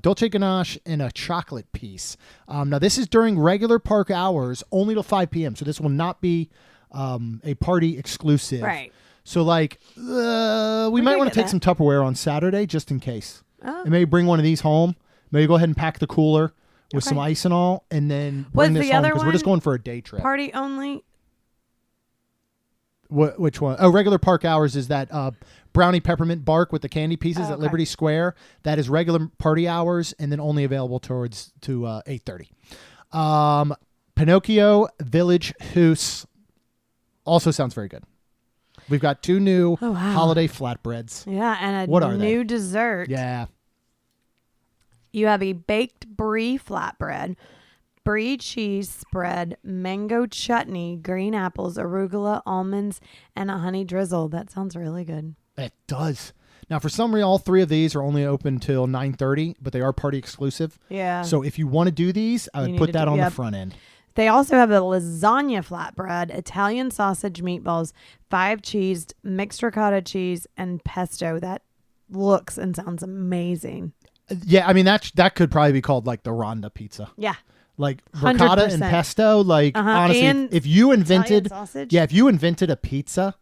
dolce ganache, and a chocolate piece. Now this is during regular park hours, only till 5 p.m. So this will not be a party exclusive. Right. So like we might want to take some Tupperware on Saturday just in case. Oh. And maybe bring one of these home. Maybe go ahead and pack the cooler with some ice and all, and then bring Was this the home other because we're just one going for a day trip. Party only. Which one? Oh, regular park hours is that brownie peppermint bark with the candy pieces at okay. Liberty Square. That is regular party hours, and then only available to 8:30. Pinocchio Village House also sounds very good. We've got 2 new holiday flatbreads. Yeah, and What are new they? dessert. Yeah. You have a baked brie flatbread, brie cheese spread, mango chutney, green apples, arugula, almonds, and a honey drizzle. That sounds really good. It does. Now, for some reason, all 3 of these are only open till 9:30, but they are party exclusive. Yeah. So if you want to do these, I would put that on the front end. They also have a lasagna flatbread, Italian sausage meatballs, 5 cheese, mixed ricotta cheese, and pesto. That looks and sounds amazing. Yeah, I mean, that could probably be called like the Rhonda pizza. Yeah. Like ricotta and 100%. pesto. Like, honestly, And if you invented, Italian sausage. if you invented a pizza,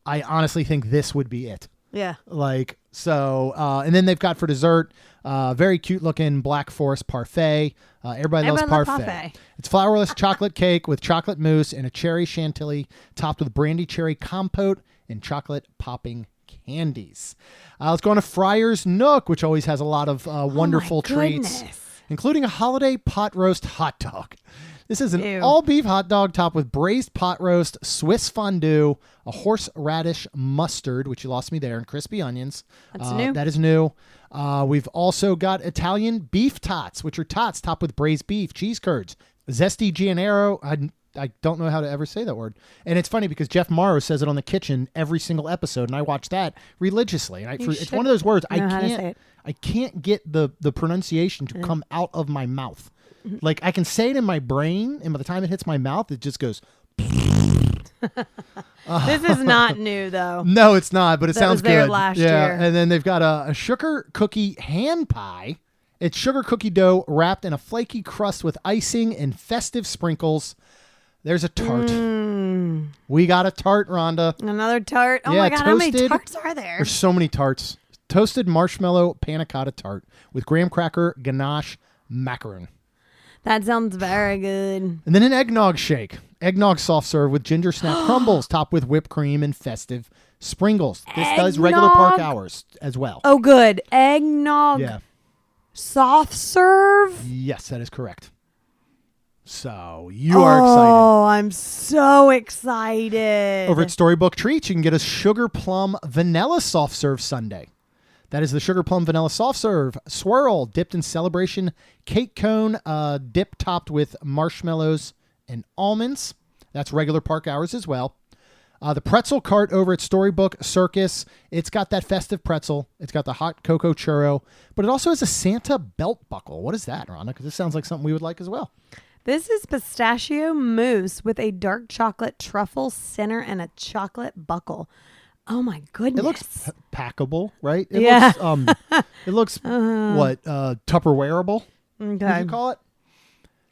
I honestly think this would be it. Yeah. Like, so, and then they've got for dessert, very cute looking Black Forest parfait. Everybody loves parfait. It's flourless chocolate cake with chocolate mousse and a cherry chantilly topped with brandy cherry compote and chocolate popping candies. Let's go on to Friar's Nook, which always has a lot of wonderful treats, including a holiday pot roast hot dog. This is an all-beef hot dog topped with braised pot roast, Swiss fondue, a horseradish mustard, which you lost me there, and crispy onions. That's new. That is new. We've also got Italian beef tots, which are tots topped with braised beef, cheese curds, zesty gianero. I don't know how to ever say that word. And it's funny because Jeff Morrow says it on The Kitchen every single episode, and I watch that religiously. And it's one of those words I can't get the pronunciation to come out of my mouth. Like I can say it in my brain, and by the time it hits my mouth, it just goes. This is not new though. No, it's not, but it sounds was there good. last yeah, year. and then they've got a sugar cookie hand pie. It's sugar cookie dough wrapped in a flaky crust with icing and festive sprinkles. There's a tart. We got a tart, Rhonda. Another tart. Oh Yeah, my God, how many toasted- tarts are there? There's so many tarts. Toasted marshmallow panna cotta tart with graham cracker, ganache, macaron. That sounds very good. And then an eggnog shake. Eggnog soft serve with ginger snap crumbles topped with whipped cream and festive sprinkles. This does regular park Eggnog? hours as well. Oh, good. Eggnog Yeah. soft serve. Yes, that is correct. So you are excited. Oh, I'm so excited. Over at Storybook Treats, you can get a sugar plum vanilla soft serve sundae. That is the sugar plum vanilla soft serve swirl dipped in celebration cake cone, dip topped with marshmallows and almonds. That's regular park hours as well. The pretzel cart over at Storybook Circus. It's got that festive pretzel. It's got the hot cocoa churro, but it also has a Santa belt buckle. What is that, Rhonda? Because this sounds like something we would like as well. This is pistachio mousse with a dark chocolate truffle center and a chocolate buckle. Oh my goodness. It looks packable, right? It Yeah. Looks, Tupperwareable. Okay. Would you call it?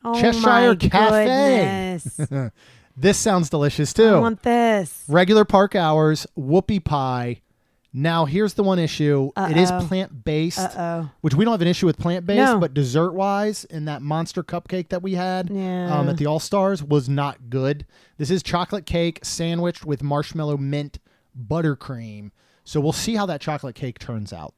Oh Cheshire my Cafe. goodness. This sounds delicious I too. want this. Regular park hours, whoopie pie. Now, here's the one issue. It is plant-based, which we don't have an issue with plant-based, No. but dessert-wise, and that monster cupcake that we had Yeah. at the All-Stars was not good. This is chocolate cake sandwiched with marshmallow mint buttercream. So we'll see how that chocolate cake turns out.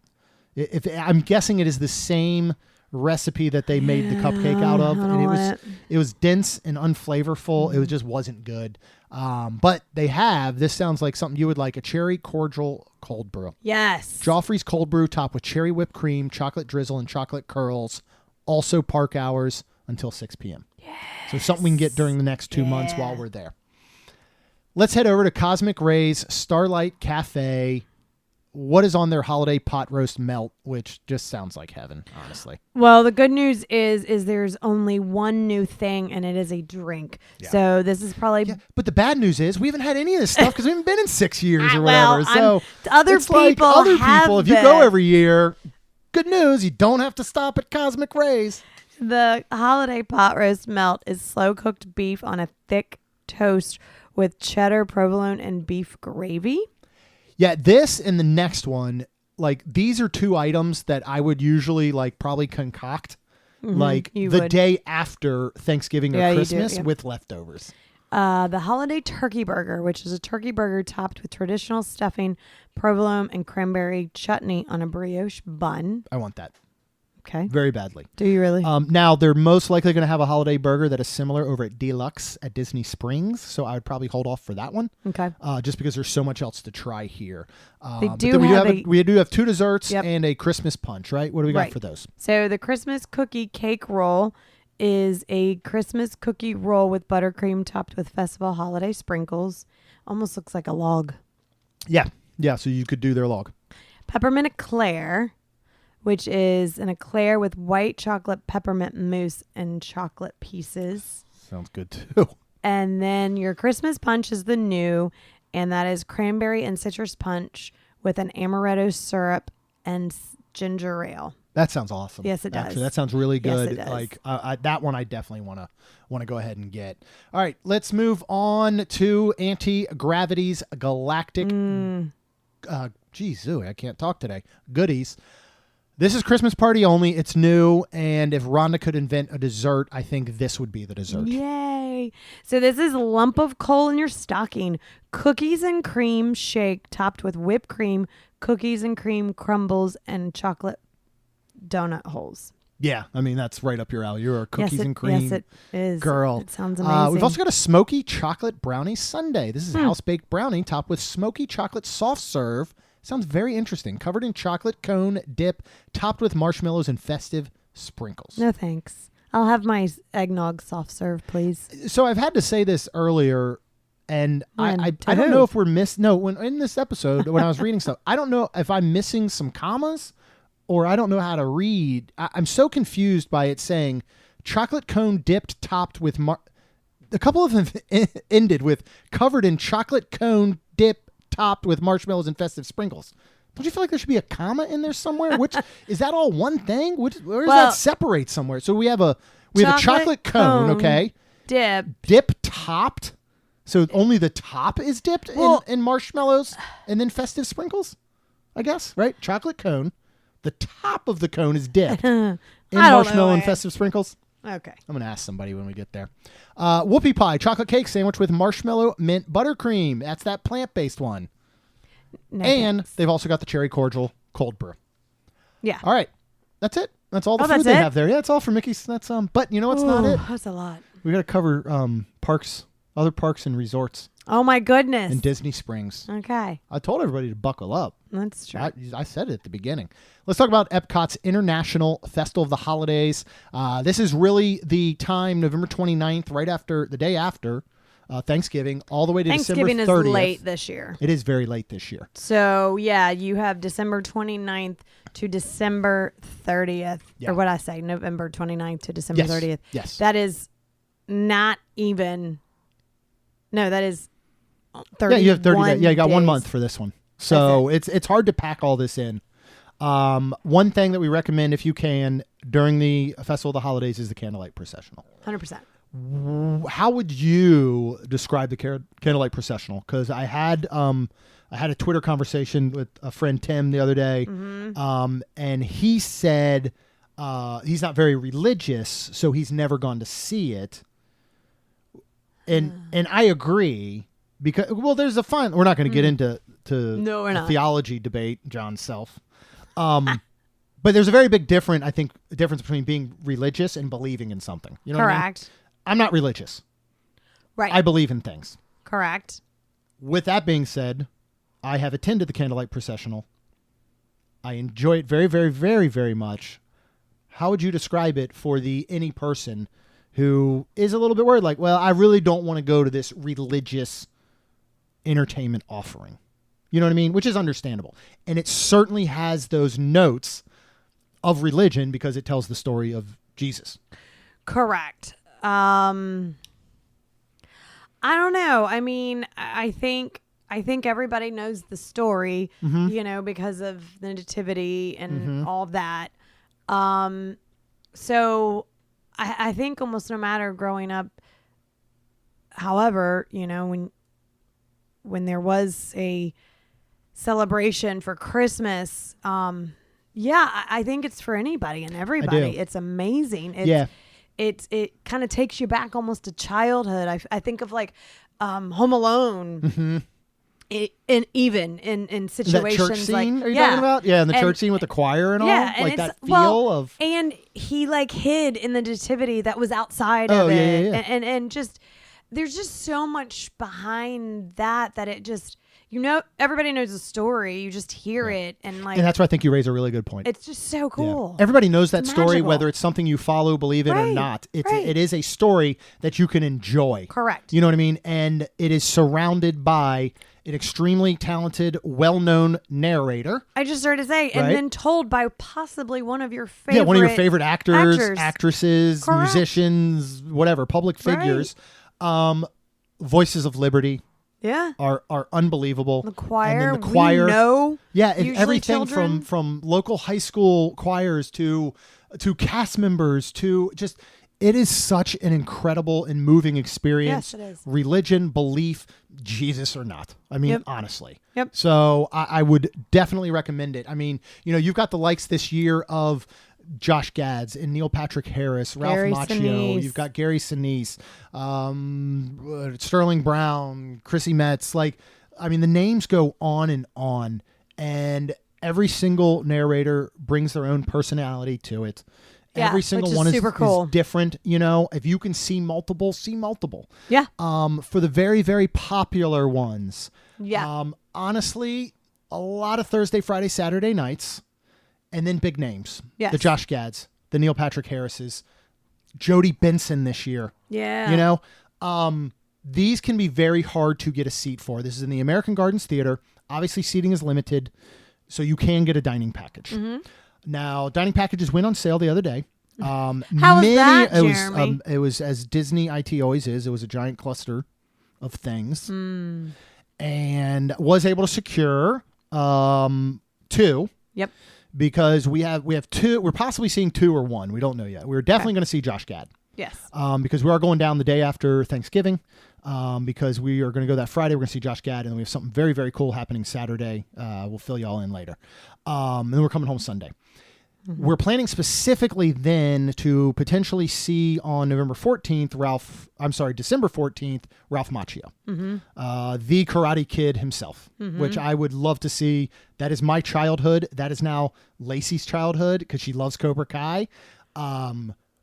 If I'm guessing it is the same recipe that they made the cupcake out of, I and don't it want was dense and unflavorful. It just wasn't good. But they have, this sounds like something you would like, a cherry cordial cold brew. Yes. Joffrey's cold brew topped with cherry whipped cream, chocolate drizzle, and chocolate curls. Also park hours until 6 p.m. Yes. So something we can get during the next 2 months while we're there. Let's head over to Cosmic Rays Starlight Cafe. What is on their holiday pot roast melt, which just sounds like heaven, honestly. Well, the good news is there's only one new thing, and it is a drink. Yeah. So this is probably But the bad news is we haven't had any of this stuff because we haven't been in 6 years or Well, whatever. So other it's like people other have people, if you go this. every year, good news, you don't have to stop at Cosmic Rays. the holiday pot roast melt is slow cooked beef on a thick toast with cheddar, provolone, and beef gravy. Yeah, this and the next one, like these are two items that I would usually like probably concoct like you the would. day after Thanksgiving Yeah, or you do, Christmas yeah. with leftovers. The holiday turkey burger, which is a turkey burger topped with traditional stuffing, provolone, and cranberry chutney on a brioche bun. I want that Okay. very badly. Do you really? Now, they're most likely going to have a holiday burger that is similar over at Deluxe at Disney Springs, so I would probably hold off for that one. Okay. Just because there's so much else to try here. They But do then have we do have two desserts Yep. and a Christmas punch, right? What do we got Right. for those? So the Christmas cookie cake roll is a Christmas cookie roll with buttercream topped with festival holiday sprinkles. Almost looks like a log. Yeah. So you could do their log. Peppermint eclair, which is an eclair with white chocolate peppermint mousse and chocolate pieces. Sounds good too. And then your Christmas punch is the new, and that is cranberry and citrus punch with an amaretto syrup and ginger ale. That sounds awesome. Yes, it does. Actually, that sounds really Yes, good. it does. Like that one, I definitely want to go ahead and get. All right, let's move on to Anti-Gravity's Galactic. I can't talk today. Goodies. This is Christmas party only. It's new, and if Rhonda could invent a dessert, I think this would be the dessert. Yay. So this is a lump of coal in your stocking. Cookies and cream shake topped with whipped cream, cookies and cream crumbles, and chocolate donut holes. Yeah, I mean that's right up your alley. You're a cookies yes, and cream Yes, it is. girl. It sounds amazing. We've also got a smoky chocolate brownie sundae. This is house baked brownie topped with smoky chocolate soft serve. Sounds very interesting. Covered in chocolate cone dip, topped with marshmallows and festive sprinkles. No thanks. I'll have my eggnog soft serve, please. So I've had to say this earlier, and I To don't who? know if we're when in this episode when I was reading stuff, I don't know if I'm missing some commas or I don't know how to read. I'm so confused by it saying chocolate cone dipped, topped with a couple of them ended with covered in chocolate cone dip, topped with marshmallows and festive sprinkles. Don't you feel like there should be a comma in there somewhere? Which is that all one thing? Where does that separate somewhere? So we have a chocolate cone, okay, dip topped. So only the top is dipped in marshmallows and then festive sprinkles, I guess, right? Chocolate cone. The top of the cone is dipped in marshmallow and festive sprinkles. Okay. I'm going to ask somebody when we get there. Whoopie pie, chocolate cake sandwich with marshmallow mint buttercream. That's that plant-based one. No and thanks. they've also got the cherry cordial cold brew. Yeah. All right. That's it. That's all the food they have there. Yeah, it's all for Mickey's. That's but you know what's not it? That's a lot. We got to cover other parks and resorts. Oh my goodness. And Disney Springs. Okay. I told everybody to buckle up. That's true. I said it at the beginning. Let's talk about Epcot's International Festival of the Holidays. This is really the time, November 29th, right after the day after Thanksgiving, all the way to December 30th. Thanksgiving is late this year. It is very late this year. So, yeah, you have December 29th to December 30th. Yeah. Or what I say, November 29th to December 30th. Yes. That is not even... No, that is 30 Yeah, you have 30 days. Yeah, you got 1 days. month for this one. So it's hard to pack all this in. One thing that we recommend if you can during the Festival of the Holidays is the candlelight processional. 100%. How would you describe the candlelight processional? Because I had a Twitter conversation with a friend, Tim, the other day, and he said he's not very religious, so he's never gone to see it. And I agree because there's we're not going to get into a theology debate, John's self. But there's a very big difference between being religious and believing in something. You know what I mean? Correct. I'm not religious. Right. I believe in things. Correct. With that being said, I have attended the candlelight processional. I enjoy it very, very, very, very much. How would you describe it for any person who is a little bit worried, like, well, I really don't want to go to this religious entertainment offering? You know what I mean? Which is understandable. And it certainly has those notes of religion because it tells the story of Jesus. Correct. I don't know. I mean, I think everybody knows the story, because of the nativity and all of that. So I think almost no matter growing up, however, when there was a celebration for Christmas, I think it's for anybody and everybody. It's amazing. It kind of takes you back almost to childhood. I think of like Home Alone. In situations that church scene, like, are you talking about? Yeah, and the church scene with the choir and all, like that feel of. And he like hid in the nativity that was outside of it, and just there's just so much behind that it just everybody knows the story. You just hear it, and that's why I think you raise a really good point. It's just so cool. Yeah. Everybody knows that story, magical. whether it's something you follow, believe in, or not. It is a story that you can enjoy. Correct. You know what I mean? And it is surrounded by an extremely talented, well-known narrator. I just started to say, and then told by possibly one of your favorite... Yeah, one of your favorite actors. Actresses, Correct. musicians, whatever, public figures. Voices of Liberty. Yeah, are unbelievable. The choir, and then the choir, we know. Yeah, and everything children. from local high school choirs to cast members to just. It is such an incredible and moving experience. Yes, it is. Religion, belief, Jesus or not. I mean, honestly. Yep. So I would definitely recommend it. I mean, you've got the likes this year of Josh Gads and Neil Patrick Harris, Gary Ralph Macchio. Sinise. You've got Gary Sinise, Sterling Brown, Chrissy Metz. The names go on, and every single narrator brings their own personality to it. Every single one super cool. is different. If you can see multiple, see multiple. Yeah. For the very, very popular ones. Yeah. Honestly, a lot of Thursday, Friday, Saturday nights, and then big names. Yes. The Josh Gads, the Neil Patrick Harrises, Jody Benson this year. Yeah. These can be very hard to get a seat for. This is in the American Gardens Theater. Obviously, seating is limited, so you can get a dining package. Now, dining packages went on sale the other day. How was that, It was Jeremy? it was as Disney IT always is. It was a giant cluster of things, and was able to secure 2. Yep. Because we have 2. We're possibly seeing 2 or 1. We don't know yet. We're definitely going to see Josh Gad. Yes. Because we are going down the day after Thanksgiving. Because we are going to go that Friday. We're going to see Josh Gad, and then we have something very, very cool happening Saturday. We'll fill you all in later. And then we're coming home Sunday. We're planning specifically then to potentially see on December 14th, Ralph Macchio, the Karate Kid himself, which I would love to see. That is my childhood. That is now Lacey's childhood because she loves Cobra Kai.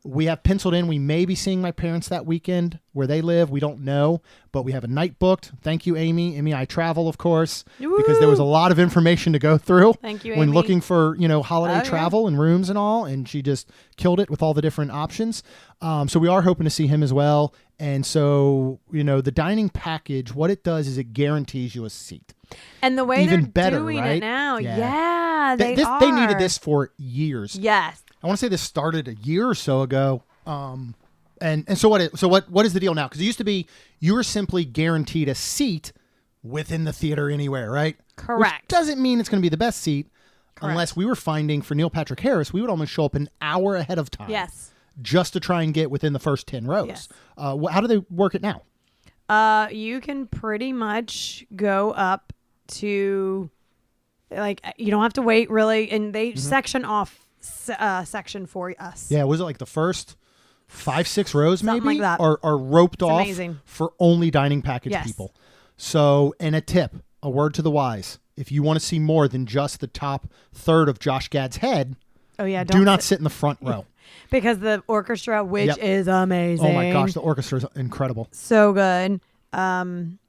We have penciled in. We may be seeing my parents that weekend where they live. We don't know, but we have a night booked. Thank you, Amy. MEI-Travel, of course, because there was a lot of information to go through. Thank you, when Amy. looking for holiday travel and rooms and all, and she just killed it with all the different options. So we are hoping to see him as well. And so the dining package, what it does is it guarantees you a seat. And the way Even they're better, doing right? it now, Yeah. they are. They needed this for years. Yes. I want to say this started a year or so ago. And so what is the deal now? Because it used to be you were simply guaranteed a seat within the theater anywhere, right? Correct. Which doesn't mean it's going to be the best seat. Correct. Unless we were finding for Neil Patrick Harris, we would almost show up an hour ahead of time. Yes. Just to try and get within the first 10 rows. Yes. How do they work it now? You can pretty much go up to, you don't have to wait really, and they section off section for us. Yeah, was it like the first 5-6 rows Something maybe? like that. Are roped off amazing. for only dining package Yes. people. So, and a tip, a word to the wise. If you want to see more than just the top third of Josh Gad's head, Oh yeah, do not sit in the front row. because the orchestra, which Yep. is amazing. Oh my gosh, the orchestra is incredible. So good.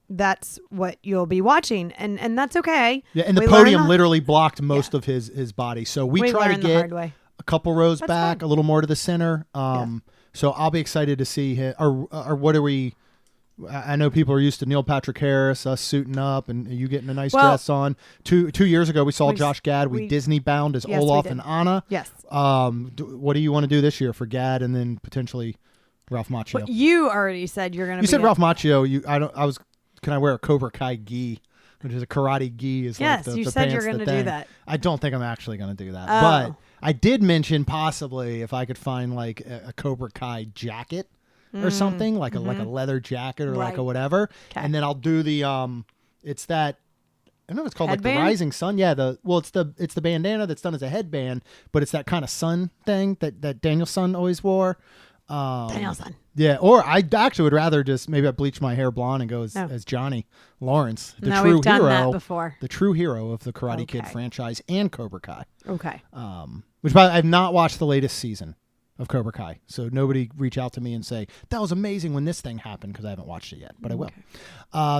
That's what you'll be watching, and that's okay. Yeah, and the We podium learn the- literally blocked most of his body. So we try to learn the get hard way. a couple rows That's back, fine. a little more to the center. So I'll be excited to see him. Or what are we? I know people are used to Neil Patrick Harris, us suiting up, and you getting a nice dress on. Two years ago, we saw Josh Gad. We Disney bound as Yes, we Olaf did. and Anna. Yes. What do you want to do this year for Gad, and then potentially Ralph Macchio? But you already said you're going to. You said Ralph Macchio. Can I wear a Cobra Kai gi, which is a karate gi? Is Yes, like the you said you're going to do that. I don't think I'm actually going to do that, Oh. but I did mention possibly if I could find like a Cobra Kai jacket or something like a leather jacket or like a whatever, 'Kay. and then I'll do the it's that. I don't know if it's called Headband? like the Rising Sun. Yeah, it's the bandana that's done as a headband, but it's that kind of sun thing that Danielson always wore. Danielson. Yeah, or I actually would rather just maybe I bleach my hair blonde and go as, No. as Johnny Lawrence, the No, true we've done hero, that before. the true hero of the Karate Kid Okay. franchise and Cobra Kai. Okay. Which by the way, I've not watched the latest season of Cobra Kai, so nobody reach out to me and say that was amazing when this thing happened because I haven't watched it yet, but I will.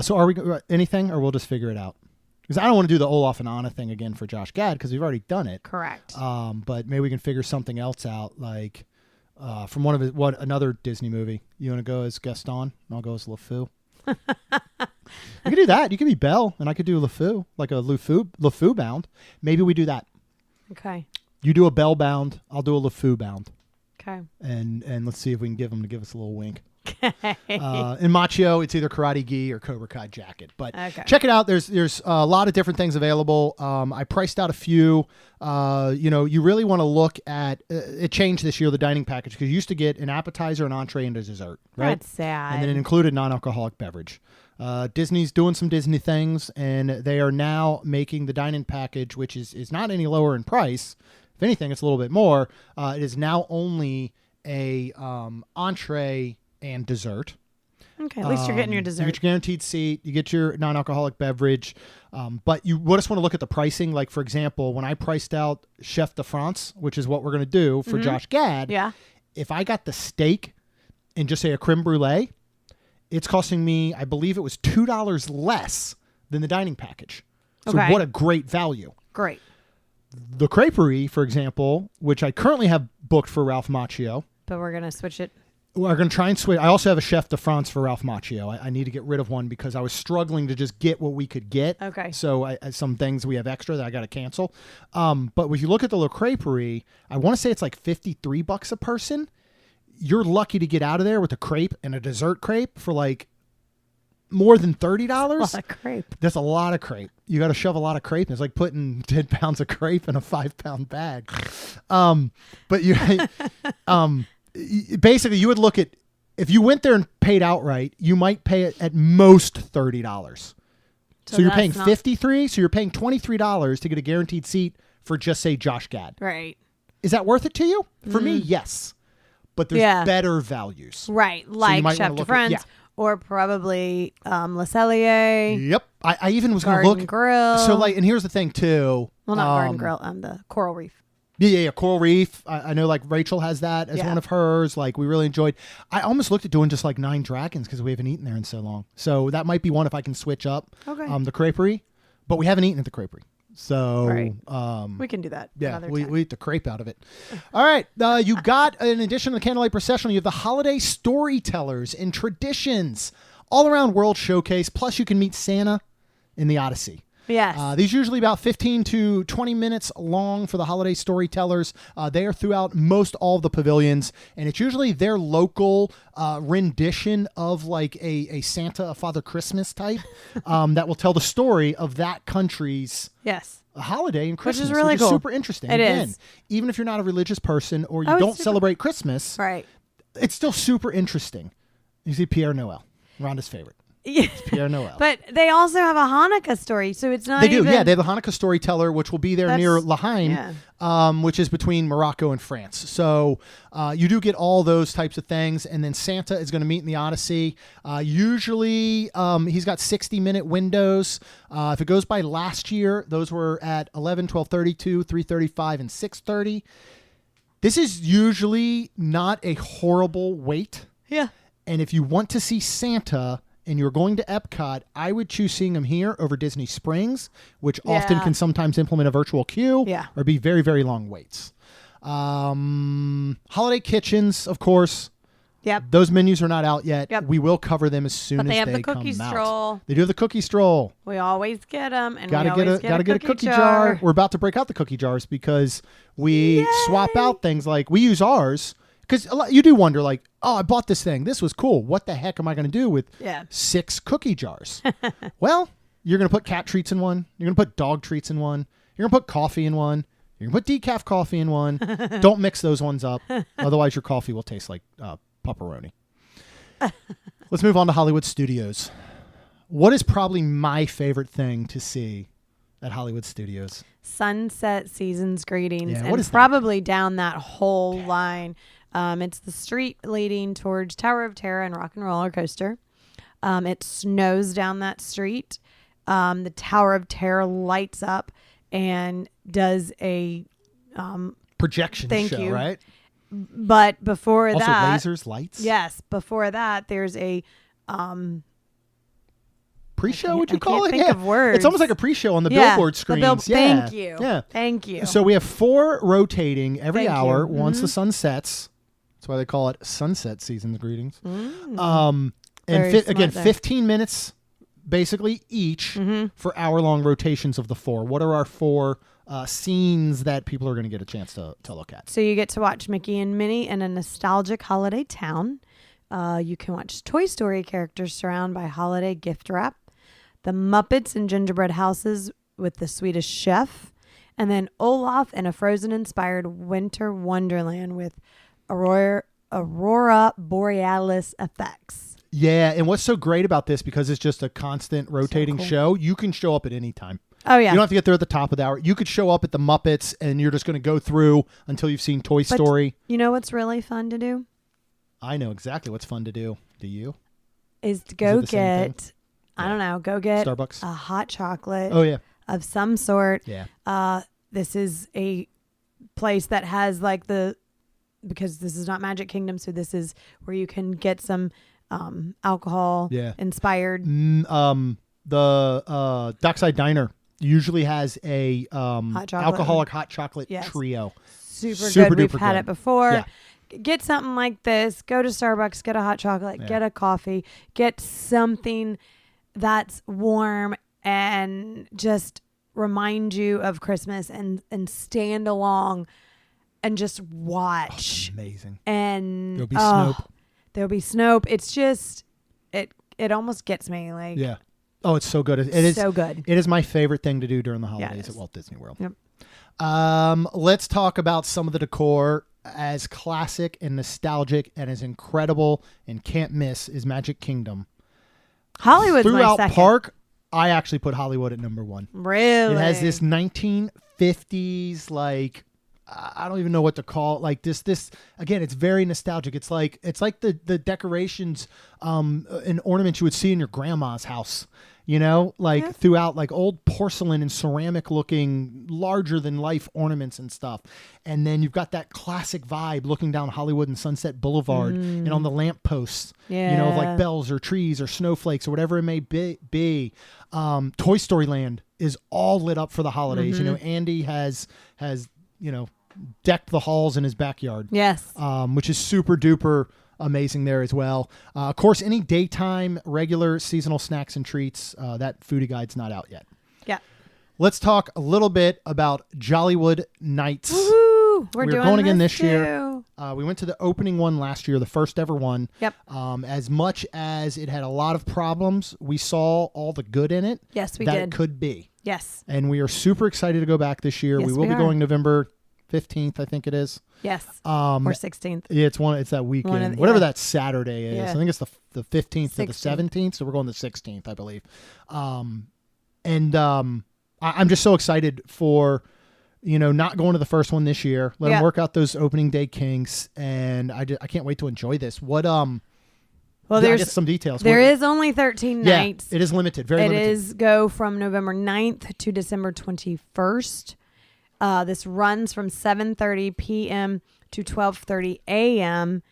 So are we anything, or we'll just figure it out? Because I don't want to do the Olaf and Anna thing again for Josh Gad because we've already done it. Correct. But maybe we can figure something else out, like from another Disney movie. You want to go as Gaston, and I'll go as LeFou. We could do that. You could be Belle, and I could do LeFou, like a LeFou bound. Maybe we do that. Okay. You do a Belle bound, I'll do a LeFou bound, Okay. and let's see if we can give him to give us a little wink. In Macchio, it's either karate gi or Cobra Kai jacket. But Okay. check it out. There's a lot of different things available. I priced out a few. You really want to look at it. Changed this year, the dining package, because you used to get an appetizer, an entree, and a dessert. Right. That's sad. And then it included non-alcoholic beverage. Disney's doing some Disney things, and they are now making the dining package, which is not any lower in price. If anything, it's a little bit more. It is now only a entree and dessert. Okay. At least you're getting your dessert. You get your guaranteed seat. You get your non-alcoholic beverage. But you just want to look at the pricing. Like, for example, when I priced out Chef de France, which is what we're going to do for Josh Gad, Yeah. if I got the steak and just say a creme brulee, it's costing me, I believe it was $2 less than the dining package. So Okay. what a great value. Great. The creperie, for example, which I currently have booked for Ralph Macchio, But we're gonna switch it. We're going to try and switch. I also have a chef de France for Ralph Macchio. I need to get rid of one because I was struggling to just get what we could get. Okay. So some things we have extra that I got to cancel. But if you look at the Le Crêperie, I want to say it's like $53 a person. You're lucky to get out of there with a crepe and a dessert crepe for like more than $30. That's a lot of crepe. That's a lot of crepe. You got to shove a lot of crepe. It's like putting 10 pounds of crepe in a 5-pound bag. But you, basically you would look at, if you went there and paid outright, you might pay it at most $30. So you're paying $53. So you're paying $23 to get a guaranteed seat for just say Josh Gad. Right. Is that worth it to you? For me, yes. But there's better values. Right. Like Chef de France. Or probably Le Cellier. Yep. I even was going to look. Grill. So and here's the thing too. Well, not Garden Grill. The Coral Reef. Yeah. Coral Reef. I know like Rachel has that as one of hers. Like we really enjoyed. I almost looked at doing just like Nine Dragons because we haven't eaten there in so long. So that might be one if I can switch up. Okay. The Crêperie, but we haven't eaten at the Crêperie. So we can do that. Yeah, we eat the crepe out of it. All right. You got, in addition to the Candlelight Processional, you have the holiday storytellers and traditions all around world showcase. Plus you can meet Santa in the Odyssey. Yes. These are usually about 15 to 20 minutes long for the holiday storytellers. They are throughout most all of the pavilions, and it's usually their local rendition of like a Santa, a Father Christmas type that will tell the story of that country's holiday and Christmas, which is really cool. Super interesting. It Again, is. even if you're not a religious person or you don't celebrate Christmas, right? It's still super interesting. You see Pierre Noel, Rhonda's favorite. Yeah. Pierre Noel. But they also have a Hanukkah story, so it's not They do, even... yeah. They have the Hanukkah storyteller, which will be there near Lahain, which is between Morocco and France. So you do get all those types of things. And then Santa is going to meet in the Odyssey. Usually he's got 60-minute windows. If it goes by last year, those were at 11, 12:32, 3:35, and 6:30. This is usually not a horrible wait. Yeah. And if you want to see Santa... and you're going to EPCOT, I would choose seeing them here over Disney Springs, which often can sometimes implement a virtual queue or be very, very long waits. Holiday kitchens, of course. Yep. Those menus are not out yet. Yep. We will cover them as soon as they come out. But they have the cookie stroll. They do have the cookie stroll. We always get them, and gotta get a cookie jar. We're about to break out the cookie jars because we swap out things like we use ours. Because you do wonder, like, oh, I bought this thing. This was cool. What the heck am I going to do with 6 cookie jars? Well, you're going to put cat treats in one. You're going to put dog treats in one. You're going to put coffee in one. You're going to put decaf coffee in one. Don't mix those ones up. Otherwise, your coffee will taste like pepperoni. Let's move on to Hollywood Studios. What is probably my favorite thing to see at Hollywood Studios? Sunset Seasons Greetings. Yeah, and what is probably down that whole line. It's the street leading towards Tower of Terror and Rock and Roller Coaster. It snows down that street. The Tower of Terror lights up and does a projection show, right? But before also that, lasers, lights. Yes, before that, there's a pre-show, would you call it? Think of words. It's almost like a pre-show on the billboard screens. Thank you. Yeah. Thank you. So we have 4 rotating every hour once the sun sets. That's why they call it Sunset Seasons Greetings. And again, 15 minutes basically each for hour-long rotations of the 4. What are our 4 scenes that people are going to get a chance to look at? So you get to watch Mickey and Minnie in a nostalgic holiday town. You can watch Toy Story characters surrounded by holiday gift wrap. The Muppets and gingerbread houses with the Swedish chef. And then Olaf in a Frozen-inspired winter wonderland with Aurora Borealis effects. Yeah, and what's so great about this, because it's just a constant rotating show, you can show up at any time. Oh, yeah. You don't have to get there at the top of the hour. You could show up at the Muppets, and you're just going to go through until you've seen Toy Story. You know what's really fun to do? I know exactly what's fun to do. Do you? Is to go get, I don't know, go get Starbucks, a hot chocolate. Oh, yeah. Of some sort. Yeah. This is a place that has like because this is not Magic Kingdom, so this is where you can get some alcohol inspired. The Dockside Diner usually has a alcoholic hot chocolate trio. Super good. We've had it before. Yeah. get something like this. Go to Starbucks, get a hot chocolate, get a coffee, get something that's warm and just remind you of Christmas and stand along and just watch. Oh, amazing. And there'll be Snope. There'll be Snope. It's just it almost gets me like. Yeah. Oh, it's so good. It is so good. It is my favorite thing to do during the holidays at Walt Disney World. Yep. Let's talk about some of the decor. As classic and nostalgic and as incredible and can't miss is Magic Kingdom. Hollywood's Throughout my second. park, I actually put Hollywood at number 1. Really? It has this 1950s, like, I don't even know what to call it. Like this again, it's very nostalgic. It's like the decorations and ornaments you would see in your grandma's house. You know, like throughout, like old porcelain and ceramic looking larger than life ornaments and stuff. And then you've got that classic vibe looking down Hollywood and Sunset Boulevard and on the lampposts, you know, of like bells or trees or snowflakes or whatever it may be. Toy Story Land is all lit up for the holidays. You know, Andy has, you know, decked the halls in his backyard. Yes. Which is super duper amazing there as well. Of course, any daytime, regular, seasonal snacks and treats, that foodie guide's not out yet. Yeah. Let's talk a little bit about Jollywood Nights. Woo-hoo! We're doing going again this too. year. We went to the opening one last year, the first ever one. Yep. As much as it had a lot of problems, we saw all the good in it. Yes, we that did. It could be. Yes. And we are super excited to go back this year. Yes, we will be going November 15th, I think it is. Yes. Or 16th. Yeah, it's that weekend. Whatever that Saturday is. Yeah. I think it's the 15th to the 16th. 17th. So we're going the 16th, I believe. I'm just so excited for, you know, not going to the first one this year. Let them work out those opening day kinks, and I can't wait to enjoy this. What well, I there's guess some details. There is only 13 nights. It is limited. Very limited. It is go from November 9th to December 21st. This runs from 7:30 p.m. to 12:30 a.m.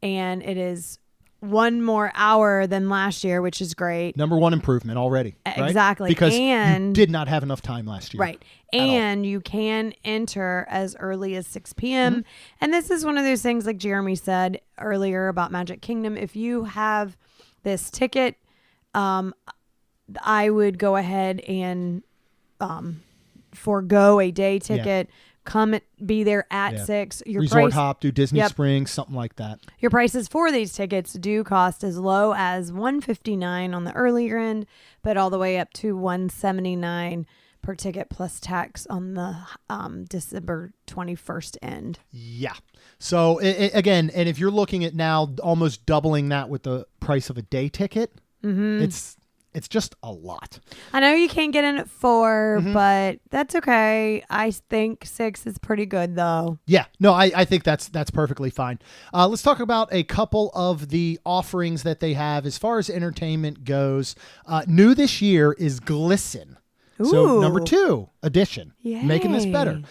and it is one more hour than last year, which is great. Number 1 improvement already. Right? Exactly. Because and you did not have enough time last year. Right. And you can enter as early as 6 p.m. And this is one of those things, like Jeremy said earlier about Magic Kingdom. If you have this ticket, I would go ahead and forego a day ticket. Come be there at 6. Your Resort hop, do Disney Springs, something like that. Your prices for these tickets do cost as low as $159 on the earlier end, but all the way up to $179 per ticket plus tax on the December 21st end. Yeah. So again, and if you're looking at now almost doubling that with the price of a day ticket, it's just a lot. I know you can't get in at 4, but that's okay. I think 6 is pretty good, though. Yeah, no, I think that's perfectly fine. Let's talk about a couple of the offerings that they have as far as entertainment goes. New this year is Glisten. So number 2 edition, making this better.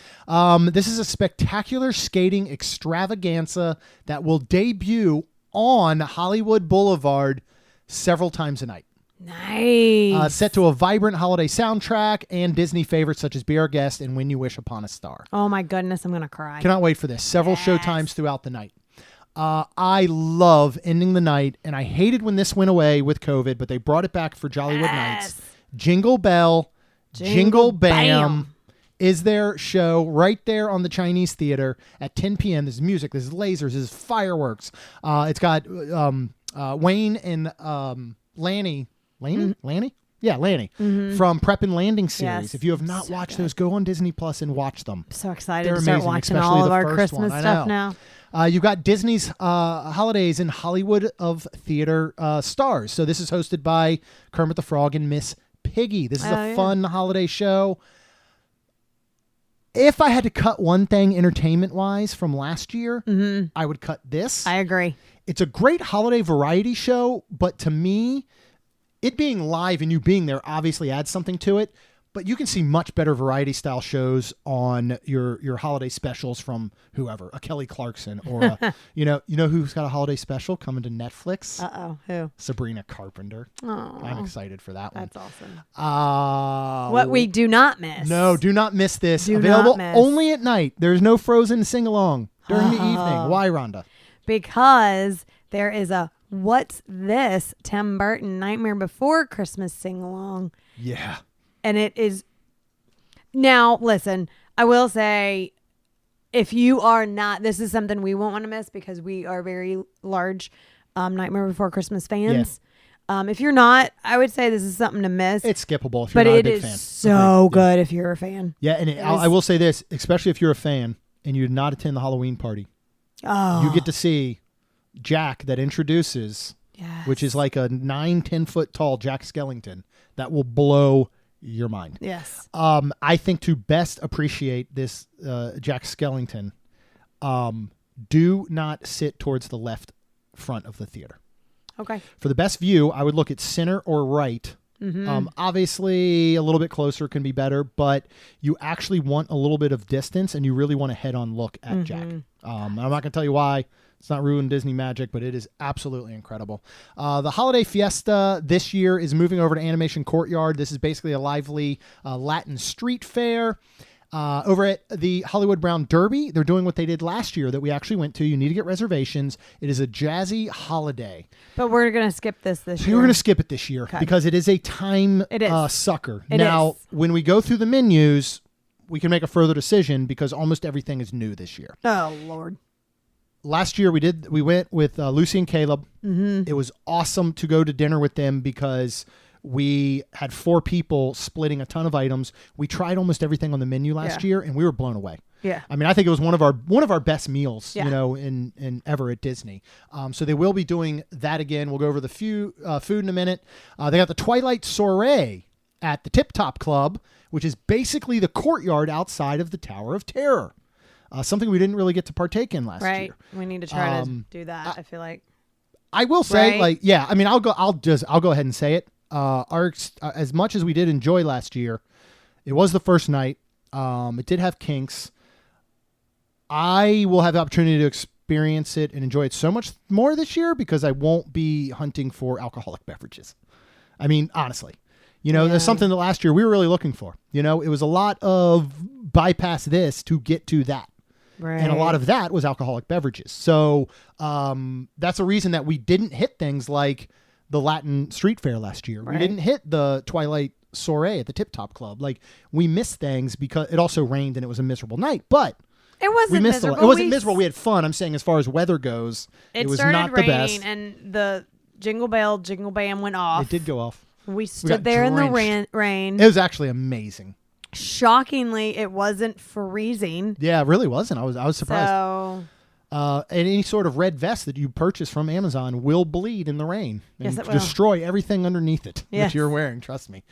This is a spectacular skating extravaganza that will debut on Hollywood Boulevard several times a night. Nice. Set to a vibrant holiday soundtrack and Disney favorites such as Be Our Guest and When You Wish Upon a Star. Oh my goodness, I'm going to cry. Cannot wait for this. Several show times throughout the night. I love ending the night, and I hated when this went away with COVID, but they brought it back for Jollywood Nights. Jingle Bell, Jingle Bam is their show right there on the Chinese Theater at 10 p.m. There's music, there's lasers, there's fireworks. It's got Wayne and Lanny. Lanny? Yeah, Lanny from Prep and Landing series. Yes. If you have not watched those, go on Disney Plus and watch them. I'm so excited They're to start amazing, watching especially all of the our first Christmas one. I stuff know. now. You've got Disney's Holidays in Hollywood of Theater Stars. So this is hosted by Kermit the Frog and Miss Piggy. This is a fun holiday show. If I had to cut one thing entertainment-wise from last year, I would cut this. I agree. It's a great holiday variety show, but to me, it being live and you being there obviously adds something to it. But you can see much better variety style shows on your holiday specials from whoever, a Kelly Clarkson or a, you know who's got a holiday special coming to Netflix? Who? Sabrina Carpenter. Oh, I'm excited for that one. that's awesome. What we do not miss. No, do not miss this. Do Available not miss. only at night. There's no Frozen sing along. during the evening. Why, Rhonda? Because there is a What's This? Tim Burton Nightmare Before Christmas sing-along. Yeah. And it is... Now, listen, I will say, if you are not... This is something we won't want to miss because we are very large Nightmare Before Christmas fans. Yeah. If you're not, I would say this is something to miss. It's skippable if you're not a big fan. But it is so good if you're a fan. Yeah, and I will say this, especially if you're a fan and you did not attend the Halloween party. Oh. You get to see Jack that introduces, which is like a 9-10 foot tall Jack Skellington that will blow your mind. Yes. I think to best appreciate this Jack Skellington, do not sit towards the left front of the theater. Okay. For the best view, I would look at center or right. Mm-hmm. Obviously, a little bit closer can be better, but you actually want a little bit of distance, and you really want a head-on look at Jack. I'm not going to tell you why. It's not ruined Disney magic, but it is absolutely incredible. The Holiday Fiesta this year is moving over to Animation Courtyard. This is basically a lively Latin street fair. Over at the Hollywood Brown Derby, they're doing what they did last year that we actually went to. You need to get reservations. It is a jazzy holiday. But we're going to skip this year. We're going to skip it this year because it is a time sucker. Now, when we go through the menus, we can make a further decision because almost everything is new this year. Oh, Lord. Last year we went with Lucy and Caleb. Mm-hmm. It was awesome to go to dinner with them because we had 4 people splitting a ton of items. We tried almost everything on the menu last year, and we were blown away. Yeah, I mean, I think it was one of our best meals, in ever at Disney. So they will be doing that again. We'll go over the food in a minute. They got the Twilight Soiree at the Tip Top Club, which is basically the courtyard outside of the Tower of Terror. Something we didn't really get to partake in last year. Right, we need to try to do that. I feel like I will say, I mean, I'll go ahead and say it. As much as we did enjoy last year, it was the first night. It did have kinks. I will have the opportunity to experience it and enjoy it so much more this year because I won't be hunting for alcoholic beverages. I mean, honestly, there's something that last year we were really looking for. It was a lot of bypass this to get to that. Right. And a lot of that was alcoholic beverages. So that's a reason that we didn't hit things like the Latin Street Fair last year. Right. We didn't hit the Twilight Soiree at the Tip Top Club. Like, we missed things because it also rained and it was a miserable night. But it wasn't miserable. It wasn't miserable. We had fun. I'm saying as far as weather goes, it was not the best. And the Jingle Bell, Jingle Bam went off. It did go off. We stood there in the rain. It was actually amazing. Shockingly, it wasn't freezing. Yeah, it really wasn't. I was surprised. So, and any sort of red vest that you purchase from Amazon will bleed in the rain and destroy everything underneath it that you're wearing. Trust me.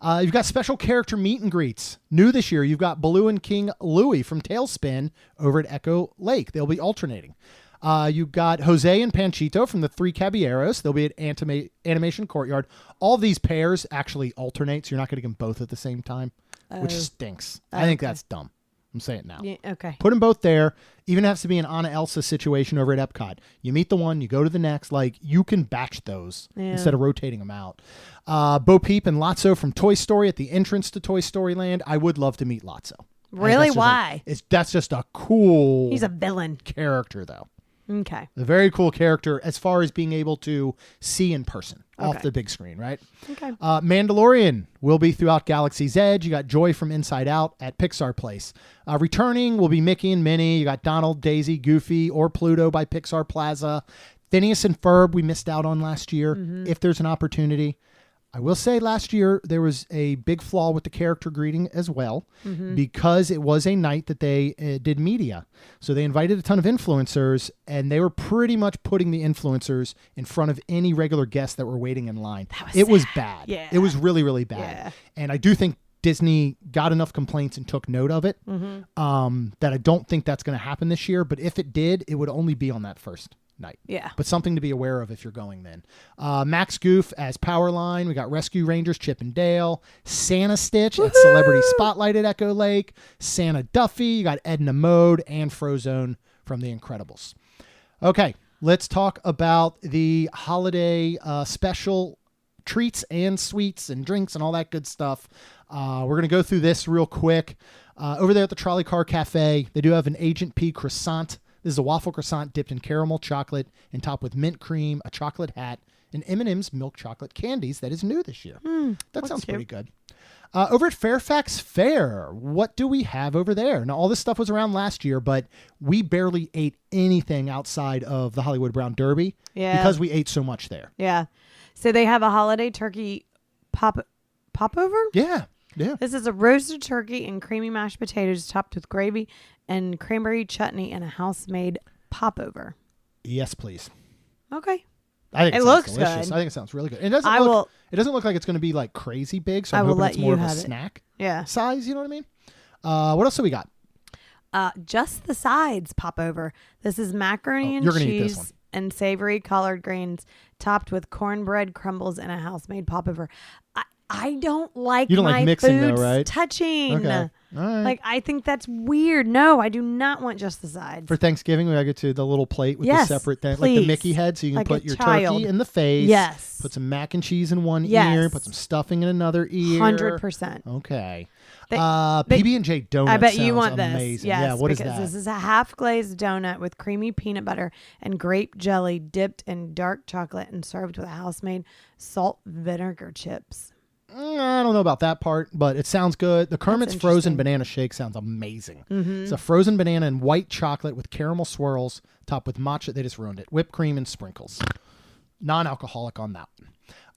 You've got special character meet and greets. New this year, you've got Baloo and King Louie from Tailspin over at Echo Lake. They'll be alternating. You've got Jose and Panchito from the Three Caballeros. They'll be at Animation Courtyard. All these pairs actually alternate, so you're not going to get them both at the same time, which stinks. I think that's dumb. I'm saying it now. Yeah, okay. Put them both there. Even has to be an Anna Elsa situation over at Epcot. You meet the one, you go to the next. Like, you can batch those instead of rotating them out. Bo Peep and Lotso from Toy Story at the entrance to Toy Story Land. I would love to meet Lotso. Really? Why? That's just a cool... He's a villain. ...character, though. Okay. A very cool character as far as being able to see in person off the big screen, right? Okay. Mandalorian will be throughout Galaxy's Edge. You got Joy from Inside Out at Pixar Place. Returning will be Mickey and Minnie. You got Donald, Daisy, Goofy, or Pluto by Pixar Plaza. Phineas and Ferb we missed out on last year. If there's an opportunity. I will say last year there was a big flaw with the character greeting as well because it was a night that they did media. So they invited a ton of influencers and they were pretty much putting the influencers in front of any regular guests that were waiting in line. It was bad. Yeah. It was really, really bad. Yeah. And I do think Disney got enough complaints and took note of it that I don't think that's going to happen this year. But if it did, it would only be on that first night. Yeah. But something to be aware of if you're going then. Max Goof as Powerline. We got Rescue Rangers Chip and Dale. Santa Stitch at Celebrity Spotlight at Echo Lake. Santa Duffy. You got Edna Mode and Frozone from The Incredibles. Okay, let's talk about the holiday special treats and sweets and drinks and all that good stuff. We're going to go through this real quick. Over there at the Trolley Car Cafe, they do have an Agent P croissant This is a waffle croissant dipped in caramel chocolate and topped with mint cream, a chocolate hat, and M&M's milk chocolate candies. That is new this year. That sounds pretty good. Over at Fairfax Fair, what do we have over there? Now, all this stuff was around last year, but we barely ate anything outside of the Hollywood Brown Derby because we ate so much there. Yeah. So they have a holiday turkey popover? Yeah. Yeah. This is a roasted turkey and creamy mashed potatoes topped with gravy and cranberry chutney and a house-made popover. Yes, please. Okay. I think it sounds looks delicious. good. I think it sounds really good. And it doesn't look like it's going to be like crazy big, so I'm hoping it's more of a snack size, you know what I mean? What else do we got? Just the sides popover. This is macaroni and cheese and savory collard greens topped with cornbread crumbles and a house-made popover. I don't like you don't my like mixing foods though, right? touching. Okay. All right. Like, I think that's weird. No, I do not want just the sides. For Thanksgiving, we gotta get to the little plate with the separate thing, like the Mickey head, so you can like put your child. turkey in the face. Yes. Put some mac and cheese in one ear. Put some stuffing in another ear. 100%. Okay. PB&J donuts. I bet you want amazing. this. Yes, yeah. What is because that? This is a half glazed donut with creamy peanut butter and grape jelly dipped in dark chocolate and served with a house-made salt vinegar chips. I don't know about that part, but it sounds good. The Kermit's frozen banana shake sounds amazing. It's a frozen banana and white chocolate with caramel swirls topped with matcha. They just ruined it. Whipped cream and sprinkles. Non-alcoholic on that one.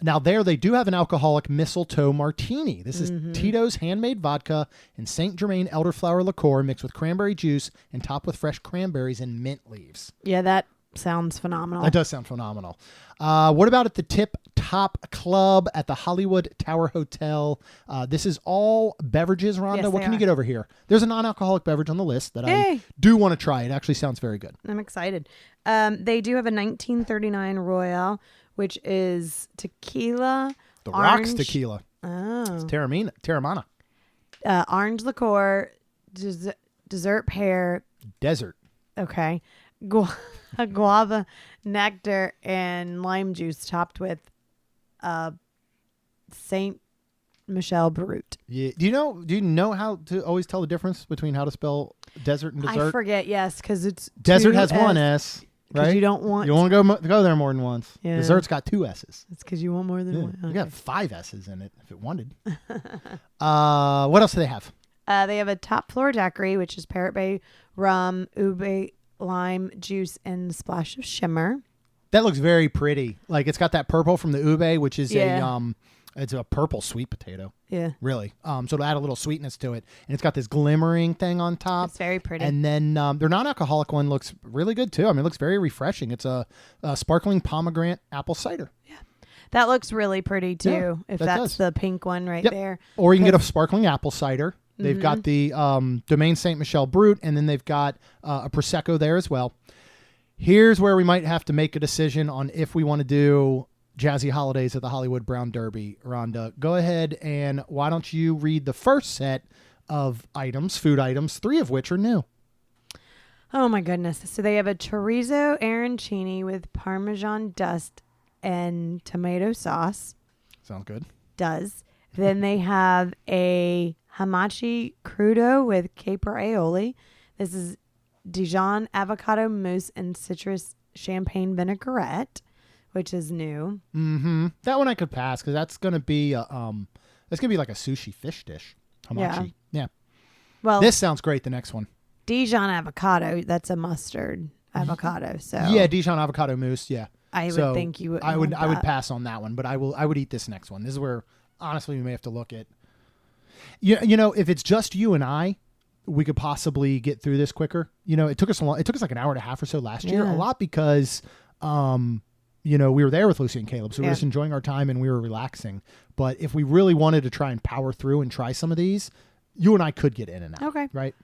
Now they do have an alcoholic mistletoe martini. This is Tito's handmade vodka and St. Germain elderflower liqueur mixed with cranberry juice and topped with fresh cranberries and mint leaves. Yeah, that sounds phenomenal. That does sound phenomenal. What about at the Tip Top Club at the Hollywood Tower Hotel? This is all beverages, Rhonda. Yes, what can you get over here? There's a non-alcoholic beverage on the list that I do want to try. It actually sounds very good. I'm excited. They do have a 1939 Royale, which is tequila. The Rocks tequila. Oh. It's Terramana. Orange liqueur, dessert pear. Desert. Okay. Guava nectar and lime juice topped with Saint Michel Brut. Yeah. Do you know how to always tell the difference between how to spell desert and dessert? I forget, yes, because it's desert has one S, right? You don't want to go there more than once. Yeah. Dessert's got two S's. It's because you want more than one. Okay. You got 5 S's in it if it wanted. What else do they have? They have a top floor daiquiri, which is Parrot Bay rum, ube lime juice, and a splash of shimmer. That looks very pretty. Like it's got that purple from the ube, which is it's a purple sweet potato. Yeah. Really. So to add a little sweetness to it. And it's got this glimmering thing on top. It's very pretty. And then their non-alcoholic one looks really good too. I mean, it looks very refreshing. It's a sparkling pomegranate apple cider. Yeah. That looks really pretty too, if that's the pink one right there. Or you can get a sparkling apple cider. They've got the Domaine Saint Michel Brut, and then they've got a Prosecco there as well. Here's where we might have to make a decision on if we want to do Jazzy Holidays at the Hollywood Brown Derby. Rhonda, go ahead, and why don't you read the first set of food items, 3 of which are new. Oh, my goodness. So they have a chorizo arancini with Parmesan dust and tomato sauce. Sounds good. Does. Then they have a hamachi crudo with caper aioli. This is Dijon avocado mousse and citrus champagne vinaigrette, which is new. Mm-hmm. That one I could pass because that's gonna be like a sushi fish dish. Hamachi. Yeah. Well, this sounds great. The next one. Dijon avocado. That's a mustard avocado. So yeah, Dijon avocado mousse. Yeah. I would think you would. I would pass on that one, but I would eat this next one. This is where honestly we may have to look at. You know, if it's just you and I, we could possibly get through this quicker. You know, it took us like an hour and a half or so last year. A lot because, we were there with Lucy and Caleb, so we were just enjoying our time and we were relaxing. But if we really wanted to try and power through and try some of these, you and I could get in and out. Okay. Right.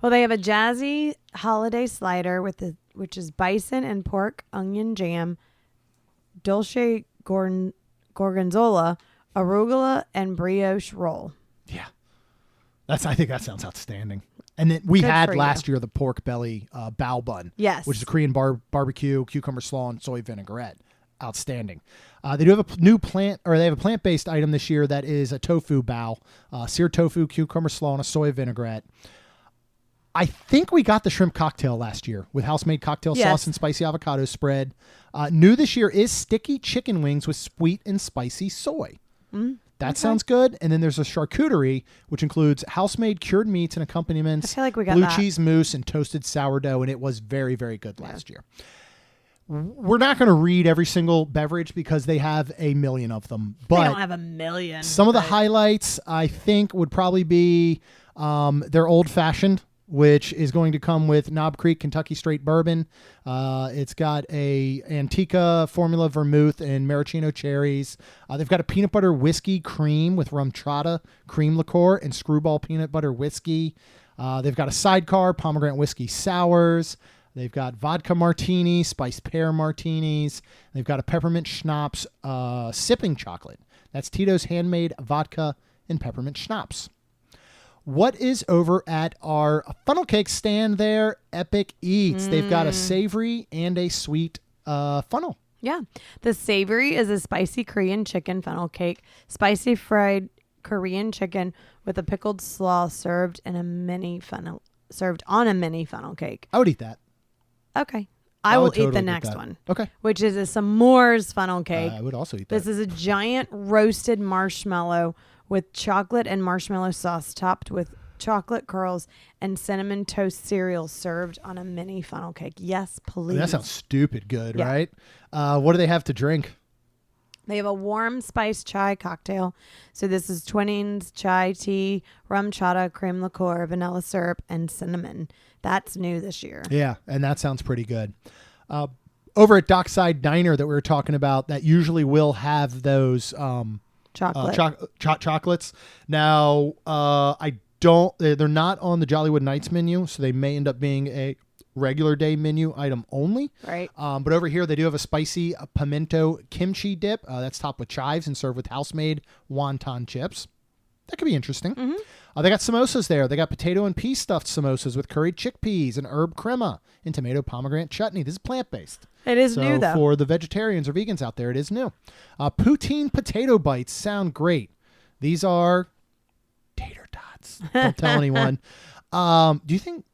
Well, they have a jazzy holiday slider which is bison and pork onion jam, dulce gorgonzola, arugula, and brioche roll. Yeah. I think that sounds outstanding. And then we had last year the pork belly bao bun. Yes. Which is a Korean barbecue, cucumber slaw, and soy vinaigrette. Outstanding. They do have a plant-based item this year that is a tofu bao, seared tofu, cucumber slaw, and a soy vinaigrette. I think we got the shrimp cocktail last year with house-made cocktail Yes. sauce and spicy avocado spread. New this year is sticky chicken wings with sweet and spicy soy. That sounds good. And then there's a charcuterie, which includes house-made cured meats and accompaniments, I feel like we got blue that. cheese mousse, and toasted sourdough, and it was very, very good last year. We're not going to read every single beverage because they have a million of them. But They don't have a million. some of the but- highlights, I think, would probably be their old-fashioned, which is going to come with Knob Creek Kentucky Straight Bourbon. It's got a Antica Formula Vermouth and Maraschino cherries. They've got a peanut butter whiskey cream with rum chata, cream liqueur, and screwball peanut butter whiskey. They've got a sidecar, pomegranate whiskey sours. They've got vodka martini, spiced pear martinis. They've got a peppermint schnapps sipping chocolate. That's Tito's handmade vodka and peppermint schnapps. What is over at our funnel cake stand there? Epic Eats. They've got a savory and a sweet funnel. Yeah. The savory is a spicy Korean chicken funnel cake, spicy fried Korean chicken with a pickled slaw served on a mini funnel cake. I would eat that. Okay. I will would eat totally the eat next that. one, Okay. which is a s'mores funnel cake. I would also eat that. This is a giant roasted marshmallow with chocolate and marshmallow sauce topped with chocolate curls and cinnamon toast cereal served on a mini funnel cake. Yes, please. That sounds stupid good, Yeah. right? What do they have to drink? They have a warm spiced chai cocktail. So this is Twinings chai tea, rum chata, cream liqueur, vanilla syrup, and cinnamon. That's new this year. Yeah, and that sounds pretty good. Over at Dockside Diner that we were talking about, that usually will have those Chocolate. chocolates. Now, they're not on the Jollywood Nights menu, so they may end up being a regular day menu item only. Right. But over here, they do have a spicy pimento kimchi dip. That's topped with chives and served with house-made wonton chips. That could be interesting. They got samosas there. They got potato and pea stuffed samosas with curried chickpeas and herb crema and tomato pomegranate chutney. This is plant-based. It is So new, though. for the vegetarians or vegans out there, it is new. Poutine potato bites sound great. These are tater tots. Don't tell anyone. Do you think?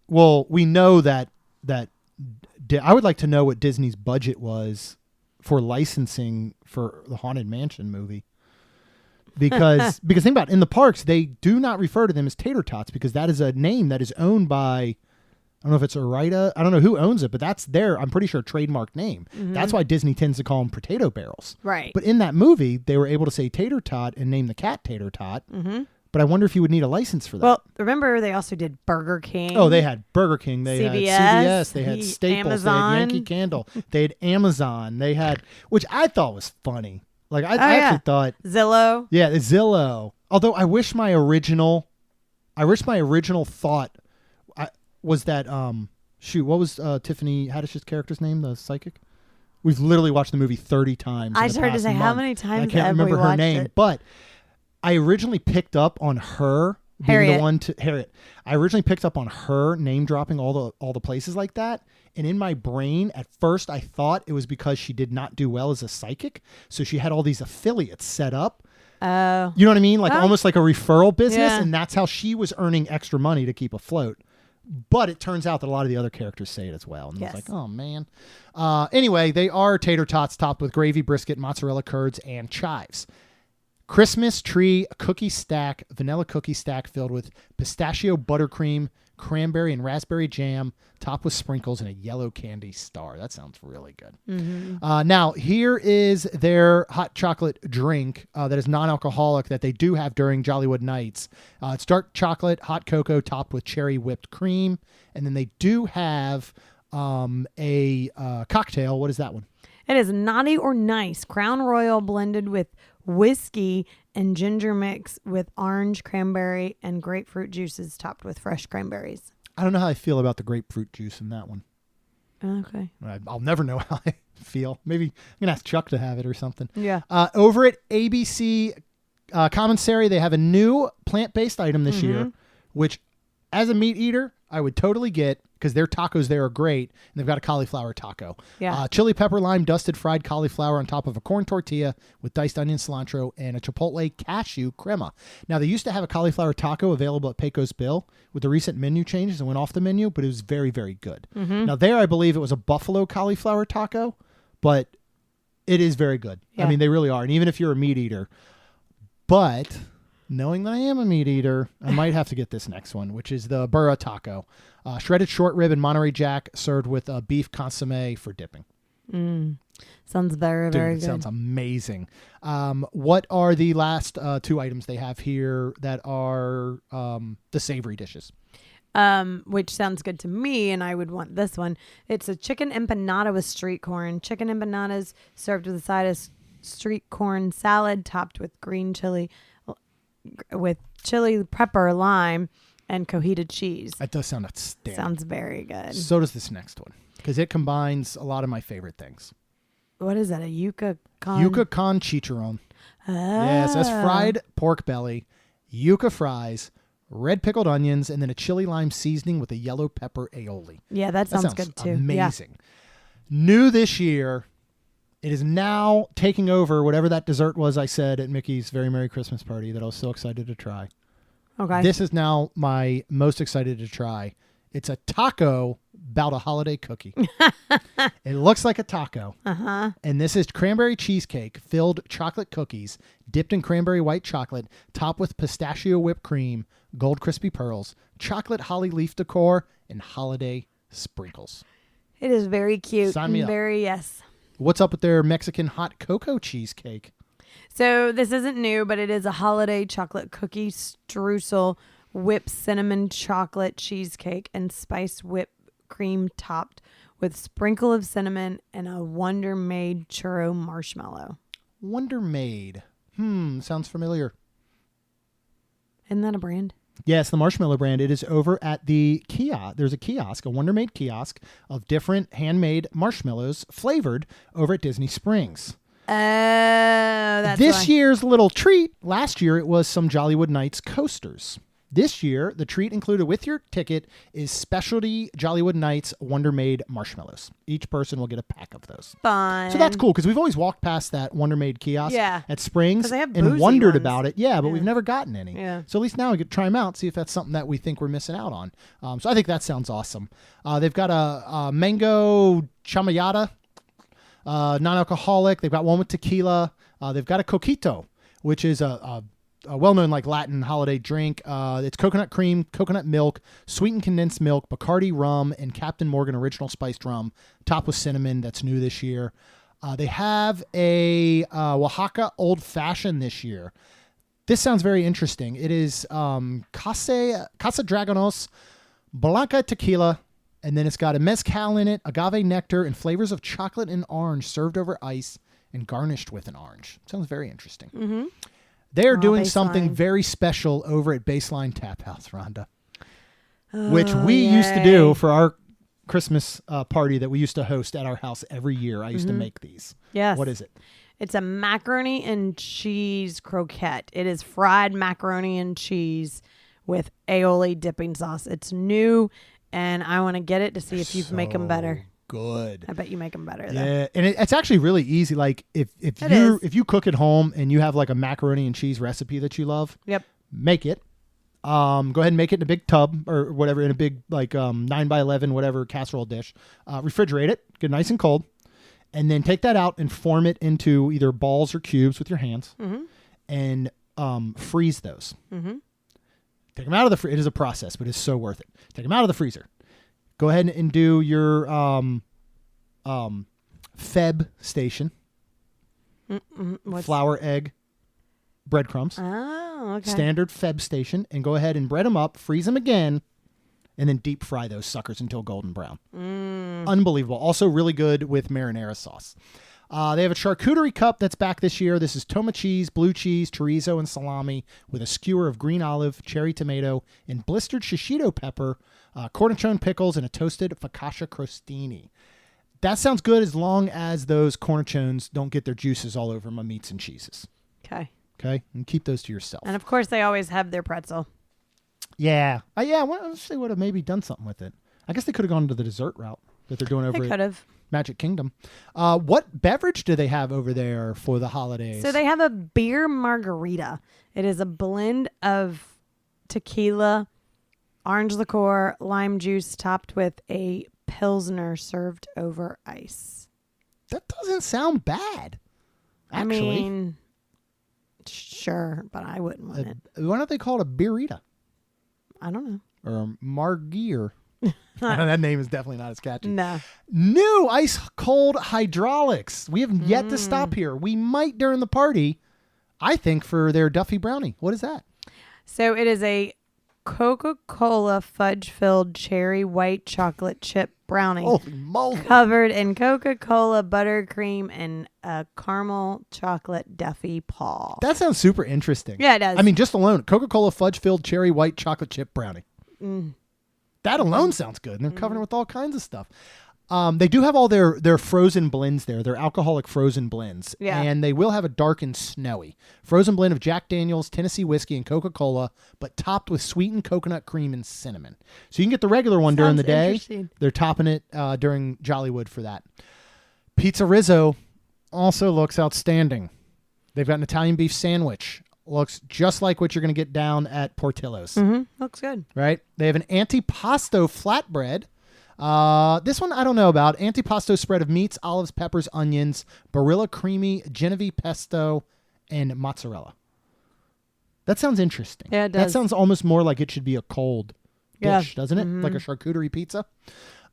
Well, we know that I would like to know what Disney's budget was for licensing for the Haunted Mansion movie. Because think about it, in the parks, they do not refer to them as tater tots because that is a name that is owned by, I don't know if it's Arita. I don't know who owns it, but that's their, I'm pretty sure, trademark name. That's why Disney tends to call them potato barrels. Right. But in that movie, they were able to say tater tot and name the cat tater tot. But I wonder if you would need a license for that. Well, remember they also did Burger King. Oh, they had Burger King. They CVS, had CVS. They had Staples. Amazon. They had Yankee Candle. They had Amazon. They had, which I thought was funny. Like I yeah. actually thought, Zillow. yeah, the Zillow. Although I wish my original thought was that what was Tiffany Haddish's character's name, the psychic? We've literally watched the movie 30 times. I in the started to past say, how month, many and times I can't have we remember her watched name, it? but I originally picked up on her being Harriet. the one to Harriet. I originally picked up on her name dropping all the places like that. And in my brain, at first, I thought it was because she did not do well as a psychic. So she had all these affiliates set up. Oh. You know what I mean? Like Oh. almost like a referral business. Yeah. And that's how she was earning extra money to keep afloat. But it turns out that a lot of the other characters say it as well. And Yes. I was like, oh, man. Anyway, they are tater tots topped with gravy, brisket, mozzarella curds, and chives. Christmas tree cookie stack, vanilla cookie stack filled with pistachio buttercream, cranberry and raspberry jam, topped with sprinkles and a yellow candy star. That sounds really good. Now, here is their hot chocolate drink that is non-alcoholic that they do have during Jollywood Nights. It's dark chocolate, hot cocoa topped with cherry whipped cream. And then they do have a cocktail. What is that one? It is Naughty or Nice Crown Royal blended with whiskey and ginger mix with orange, cranberry, and grapefruit juices topped with fresh cranberries. I don't know how I feel about the grapefruit juice in that one. Okay. I'll never know how I feel. Maybe I'm going to ask Chuck to have it or something. Yeah. Over at ABC Commissary, they have a new plant-based item this year, which as a meat eater, I would totally get, because their tacos there are great, and they've got a cauliflower taco. Yeah. Chili pepper lime dusted fried cauliflower on top of a corn tortilla with diced onion, cilantro, and a chipotle cashew crema. Now, they used to have a cauliflower taco available at Pecos Bill. With the recent menu changes, it went off the menu, but it was very, very good. Mm-hmm. Now, there I believe it was a buffalo cauliflower taco, but it is very good. Yeah. I mean, they really are. And even if you're a meat eater, but knowing that I am a meat eater, I might have to get this next one, which is the burra taco. Shredded short rib and Monterey Jack served with beef consomme for dipping. Sounds very, Dude, very it good. sounds amazing. What are the last two items they have here that are the savory dishes? Which sounds good to me, and I would want this one. It's a chicken empanada with street corn. Chicken empanadas served with a side of street corn salad topped with green chili, with chili pepper, lime, and cojita cheese. That does sound outstanding. Sounds very good. So does this next one, because it combines a lot of my favorite things. What is that? A yuca con? Yuca con chicharron. Yes, that's fried pork belly, yuca fries, red pickled onions, and then a chili lime seasoning with a yellow pepper aioli. Yeah, that sounds good too. Amazing. New this year, it is now taking over whatever that dessert was I said at Mickey's Very Merry Christmas Party that I was so excited to try. Yeah. Okay. This is now my most excited to try. It's a taco about a holiday cookie. It looks like a taco. Uh-huh. And this is cranberry cheesecake filled chocolate cookies dipped in cranberry white chocolate, topped with pistachio whipped cream, gold crispy pearls, chocolate holly leaf decor, and holiday sprinkles. It is very cute. Sign me up. Very, yes. What's up with their Mexican hot cocoa cheesecake? So this isn't new, but it is a holiday chocolate cookie streusel, whipped cinnamon chocolate cheesecake, and spiced whipped cream topped with sprinkle of cinnamon and a Wonder Made churro marshmallow. Wonder Made. Sounds familiar. Isn't that a brand? Yes, the marshmallow brand. It is over at the kiosk. There's a kiosk, a Wonder Made kiosk of different handmade marshmallows flavored over at Disney Springs. Oh, that's This why. year's little treat, last year it was some Jollywood Nights coasters. This year, the treat included with your ticket is specialty Jollywood Nights Wonder Made marshmallows. Each person will get a pack of those. Fun. So that's cool because we've always walked past that Wonder Made kiosk at Springs 'Cause they have and boozy wondered ones. about it. Yeah, but we've never gotten any. Yeah. So at least now we could try them out, see if that's something that we think we're missing out on. So I think that sounds awesome. They've got a mango chamayata, non-alcoholic. They've got one with tequila. They've got a coquito, which is a well-known like Latin holiday drink. It's coconut cream, coconut milk, sweetened condensed milk, Bacardi rum, and Captain Morgan original spiced rum, topped with cinnamon. That's new this year. They have a Oaxaca old fashioned this year. This sounds very interesting. It is Casa Dragonos Blanca tequila, and then it's got a mezcal in it, agave nectar, and flavors of chocolate and orange served over ice and garnished with an orange. Sounds very interesting. Mm-hmm. They're doing something Baseline. very special over at Baseline Tap House, Rhonda, which Oh, we used to do yay. for our Christmas party that we used to host at our house every year. I used to make these. Yes. What is it? It's a macaroni and cheese croquette. It is fried macaroni and cheese with aioli dipping sauce. It's new, and I want to get it to see if you make them better. Good. I bet you make them better. Though. Yeah, and it's actually really easy. Like if you cook at home and you have like a macaroni and cheese recipe that you love, Yep. make it. Go ahead and make it in a big tub or whatever, in a big like 9x11 whatever casserole dish. Refrigerate it, get it nice and cold, and then take that out and form it into either balls or cubes with your hands, and freeze those. Take them out of the freezer. It is a process, but it's so worth it. Take them out of the freezer. Go ahead and do your Feb station. Flour, egg, breadcrumbs. Oh, okay. Standard Feb station. And go ahead and bread them up, freeze them again, and then deep fry those suckers until golden brown. Unbelievable. Also really good with marinara sauce. They have a charcuterie cup that's back this year. This is toma cheese, blue cheese, chorizo, and salami with a skewer of green olive, cherry tomato, and blistered shishito pepper, cornichone pickles, and a toasted focaccia crostini. That sounds good as long as those cornichones don't get their juices all over my meats and cheeses. Okay. Okay? And keep those to yourself. And of course, they always have their pretzel. Yeah. Yeah, I wish they would have maybe done something with it. I guess they could have gone to the dessert route that they're doing over They could have. Magic Kingdom. What beverage do they have over there for the holidays? So they have a beer margarita. It is a blend of tequila, orange liqueur, lime juice, topped with a Pilsner served over ice. That doesn't sound bad. Actually. I mean, sure, but I wouldn't want it. Why don't they call it a beerita? I don't know. Or a margir? That name is definitely not as catchy. No. New ice cold hydraulics. We have yet to stop here. We might during the party, I think, for their Duffy Brownie. What is that? So it is a Coca-Cola fudge-filled cherry white chocolate chip brownie. Holy moly. Covered in Coca-Cola buttercream and a caramel chocolate Duffy paw. That sounds super interesting. Yeah, it does. I mean, just alone, Coca-Cola fudge-filled cherry white chocolate chip brownie. That alone sounds good. And they're covering it with all kinds of stuff. They do have all their frozen blends there. Their alcoholic frozen blends. Yeah. And they will have a dark and snowy. Frozen blend of Jack Daniels, Tennessee whiskey, and Coca-Cola, but topped with sweetened coconut cream and cinnamon. So you can get the regular one during the day. Interesting. They're topping it during Jollywood for that. Pizza Rizzo also looks outstanding. They've got an Italian beef sandwich. Looks just like what you're going to get down at Portillo's. Looks good. Right? They have an antipasto flatbread. This one I don't know about. Antipasto spread of meats, olives, peppers, onions, Barilla creamy, Genevieve pesto, and mozzarella. That sounds interesting. Yeah, it does. That sounds almost more like it should be a cold dish, doesn't it? Mm-hmm. Like a charcuterie pizza.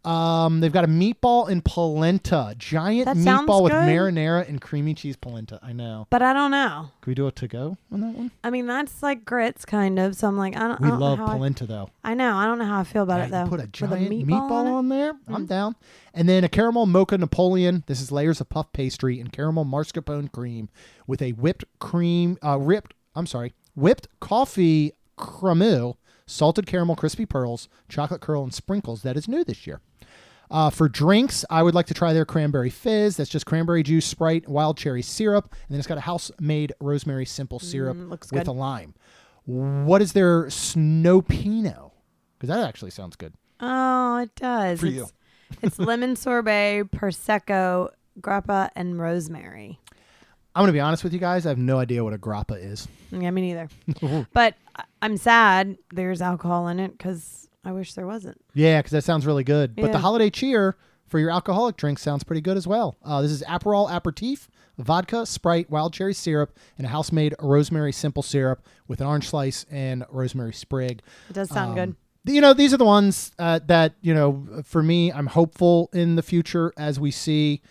They've got a meatball and polenta. Giant That sounds meatball with good. marinara and creamy cheese polenta. I know. But I don't know. Can we do a to-go on that one? I mean, that's like grits, kind of. So I'm like, I don't We know love how polenta, though. I know. I don't know how I feel about Yeah, it, though. you put a With giant meatball on it? on there. I'm down. And then a caramel mocha Napoleon. This is layers of puff pastry and caramel mascarpone cream with a whipped coffee cremeux, salted caramel crispy pearls, chocolate curl, and sprinkles. That is new this year. For drinks, I would like to try their cranberry fizz. That's just cranberry juice, Sprite, wild cherry syrup, and then it's got a house-made rosemary simple syrup looks with good. a lime. What is their snow pinot? Because that actually sounds good. Oh, it does. For you. It's lemon sorbet, prosecco, grappa, and rosemary. I'm going to be honest with you guys. I have no idea what a grappa is. Yeah, me neither. But I'm sad there's alcohol in it because I wish there wasn't. Yeah, because that sounds really good. But the Yeah. holiday cheer for your alcoholic drink sounds pretty good as well. This is Aperol Aperitif, vodka, Sprite, wild cherry syrup, and a house-made rosemary simple syrup with an orange slice and rosemary sprig. It does sound good. These are the ones that, for me, I'm hopeful in the future as we see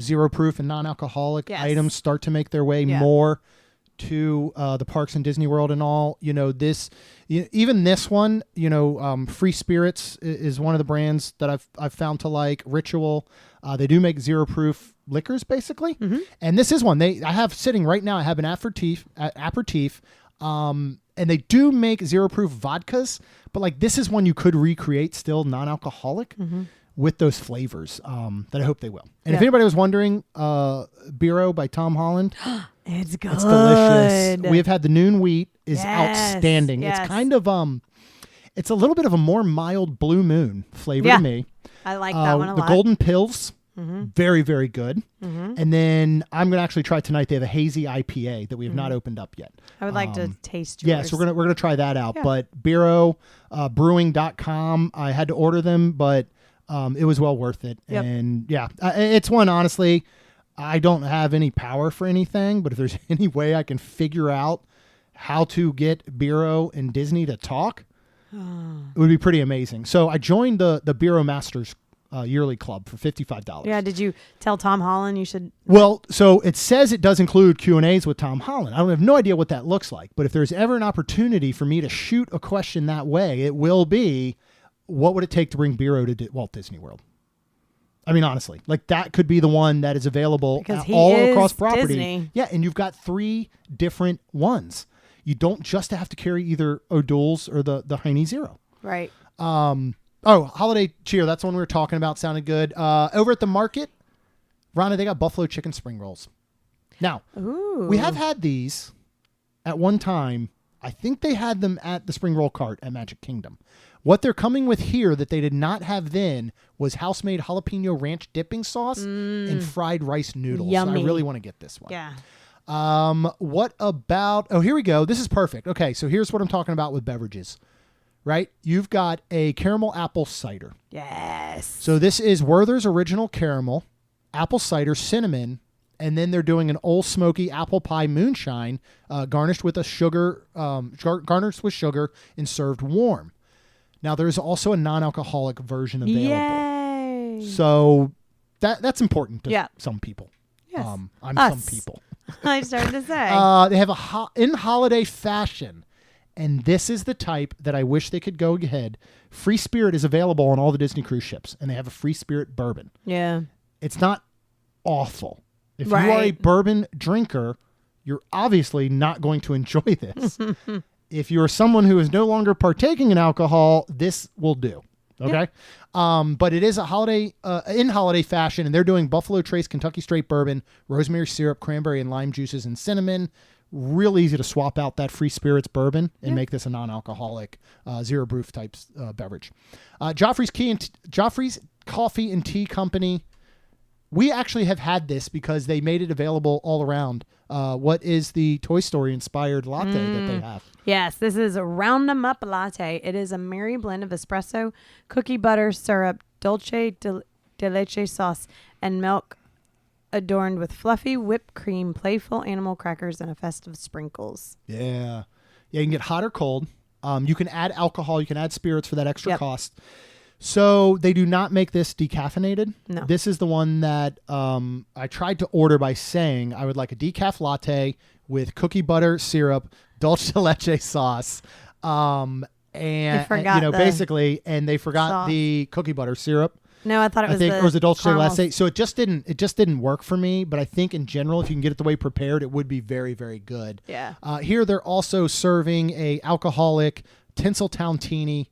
zero proof and non-alcoholic Yes. items start to make their way more to the parks and Disney World and all. Even this one, Free Spirits is one of the brands that I've found to like. Ritual, they do make zero proof liquors basically, and this is one I have sitting right now. I have an aperitif, and they do make zero proof vodkas, but like this is one you could recreate still non-alcoholic with those flavors that I hope they will. And if anybody was wondering, Biro by Tom Holland. It's good. It's delicious. We have had the noon wheat is Yes, outstanding. yes. It's kind of it's a little bit of a more mild Blue Moon flavor to me. I like that one a The lot. Golden Pills, very, very good. And then I'm gonna actually try tonight. They have a hazy IPA that we have not opened up yet. I would like to taste yours. Yes, we're gonna try that out. But Biro, brewing.com, I had to order them, but it was well worth it. Yep. And it's one, honestly, I don't have any power for anything, but if there's any way I can figure out how to get Biro and Disney to talk, it would be pretty amazing. So I joined the Biro Masters yearly club for $55. Yeah, did you tell Tom Holland you should? Well, so it says it does include Q&As with Tom Holland. I have no idea what that looks like, but if there's ever an opportunity for me to shoot a question that way, it will be, what would it take to bring Biro to Walt Disney World? I mean, honestly, like that could be the one that is available Because he all is across property. Disney. Yeah, and you've got 3 different ones. You don't just have to carry either O'Doul's or the Heine Zero. Right. Holiday cheer. That's the one we were talking about. Sounded good. Over at the market, Rhonda, they got buffalo chicken spring rolls. Now, Ooh. we have had these at one time I think they had them at the spring roll cart at Magic Kingdom. What they're coming with here that they did not have then was house-made jalapeno ranch dipping sauce and fried rice noodles. Yummy. I really want to get this one. Yeah. What about... Oh, here we go. This is perfect. Okay, so here's what I'm talking about with beverages. Right? You've got a caramel apple cider. Yes. So this is Werther's Original Caramel, apple cider, cinnamon, and then they're doing an Old Smoky apple pie moonshine garnished with sugar and served warm. Now, there's also a non-alcoholic version available. Yay. So that's important to some people. Yes. I'm Us. some people. I started to say. They have in holiday fashion, and this is the type that I wish they could go ahead. Free Spirit is available on all the Disney cruise ships, and they have a Free Spirit bourbon. Yeah. It's not awful. If you are a bourbon drinker, you're obviously not going to enjoy this. If you're someone who is no longer partaking in alcohol, this will do. Okay. But it is a holiday, in holiday fashion, and they're doing Buffalo Trace Kentucky Straight Bourbon, rosemary syrup, cranberry and lime juices, and cinnamon. Real easy to swap out that Free Spirits bourbon and make this a non-alcoholic, zero proof type beverage. Joffrey's Coffee and Tea Company. We actually have had this because they made it available all around. What is the Toy Story inspired latte that they have? Yes, this is a Round 'em Up latte. It is a merry blend of espresso, cookie butter, syrup, dulce de leche sauce, and milk adorned with fluffy whipped cream, playful animal crackers, and a festive sprinkles. Yeah. Yeah, you can get hot or cold. You can add alcohol. You can add spirits for that extra cost. So they do not make this decaffeinated. No. This is the one that I tried to order by saying I would like a decaf latte with cookie butter syrup, dulce de leche sauce, and basically, and they forgot sauce. the cookie butter syrup. No, I thought it was or was it dulce de caramel. leche? So it just didn't work for me. But I think in general, if you can get it the way prepared, it would be very, very good. Yeah. Here they're also serving a alcoholic Tinseltown Teeny.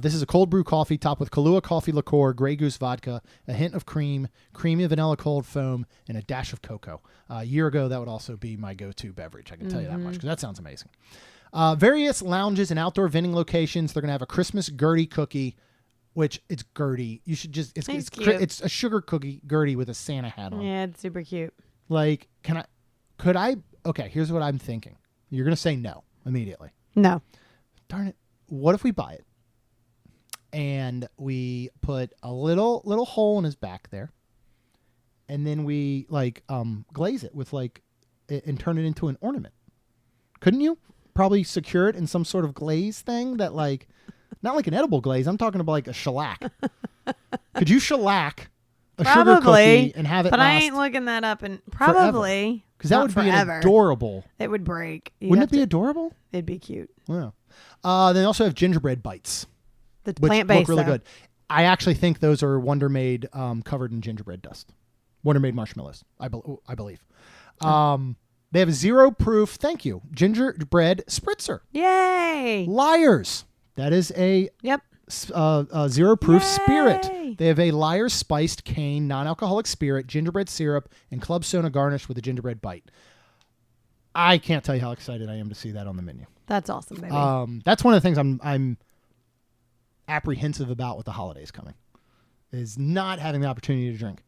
This is a cold brew coffee topped with Kahlua coffee liqueur, Grey Goose vodka, a hint of cream, creamy vanilla cold foam, and a dash of cocoa. A year ago, that would also be my go-to beverage. I can tell you that much because that sounds amazing. Various lounges and outdoor vending locations. They're going to have a Christmas Gertie cookie, which it's Gertie. You should just it's cute. It's a sugar cookie Gertie with a Santa hat on. Yeah, it's super cute. Like, okay, here's what I'm thinking. You're going to say no immediately. No. Darn it. What if we buy it? And we put a little hole in his back there, and then we glaze it with and turn it into an ornament. Couldn't you probably secure it in some sort of glaze thing that not like an edible glaze? I'm talking about like a shellac. Could you shellac a sugar cookie and have it? But last I ain't looking that up, and probably because that would be an adorable. It would break. Wouldn't it be adorable? It'd be cute. Yeah. They also have gingerbread bites. The Which plant-based, look really good. I actually think those are Wonder Made covered in gingerbread dust. Wonder Made marshmallows, I believe. They have a zero proof, gingerbread spritzer. Yay! Liars. That is a zero proof spirit. They have a Liars spiced cane, non-alcoholic spirit, gingerbread syrup, and club soda garnished with a gingerbread bite. I can't tell you how excited I am to see that on the menu. That's awesome, baby. That's one of the things I'm apprehensive about with the holidays coming, is not having the opportunity to drink,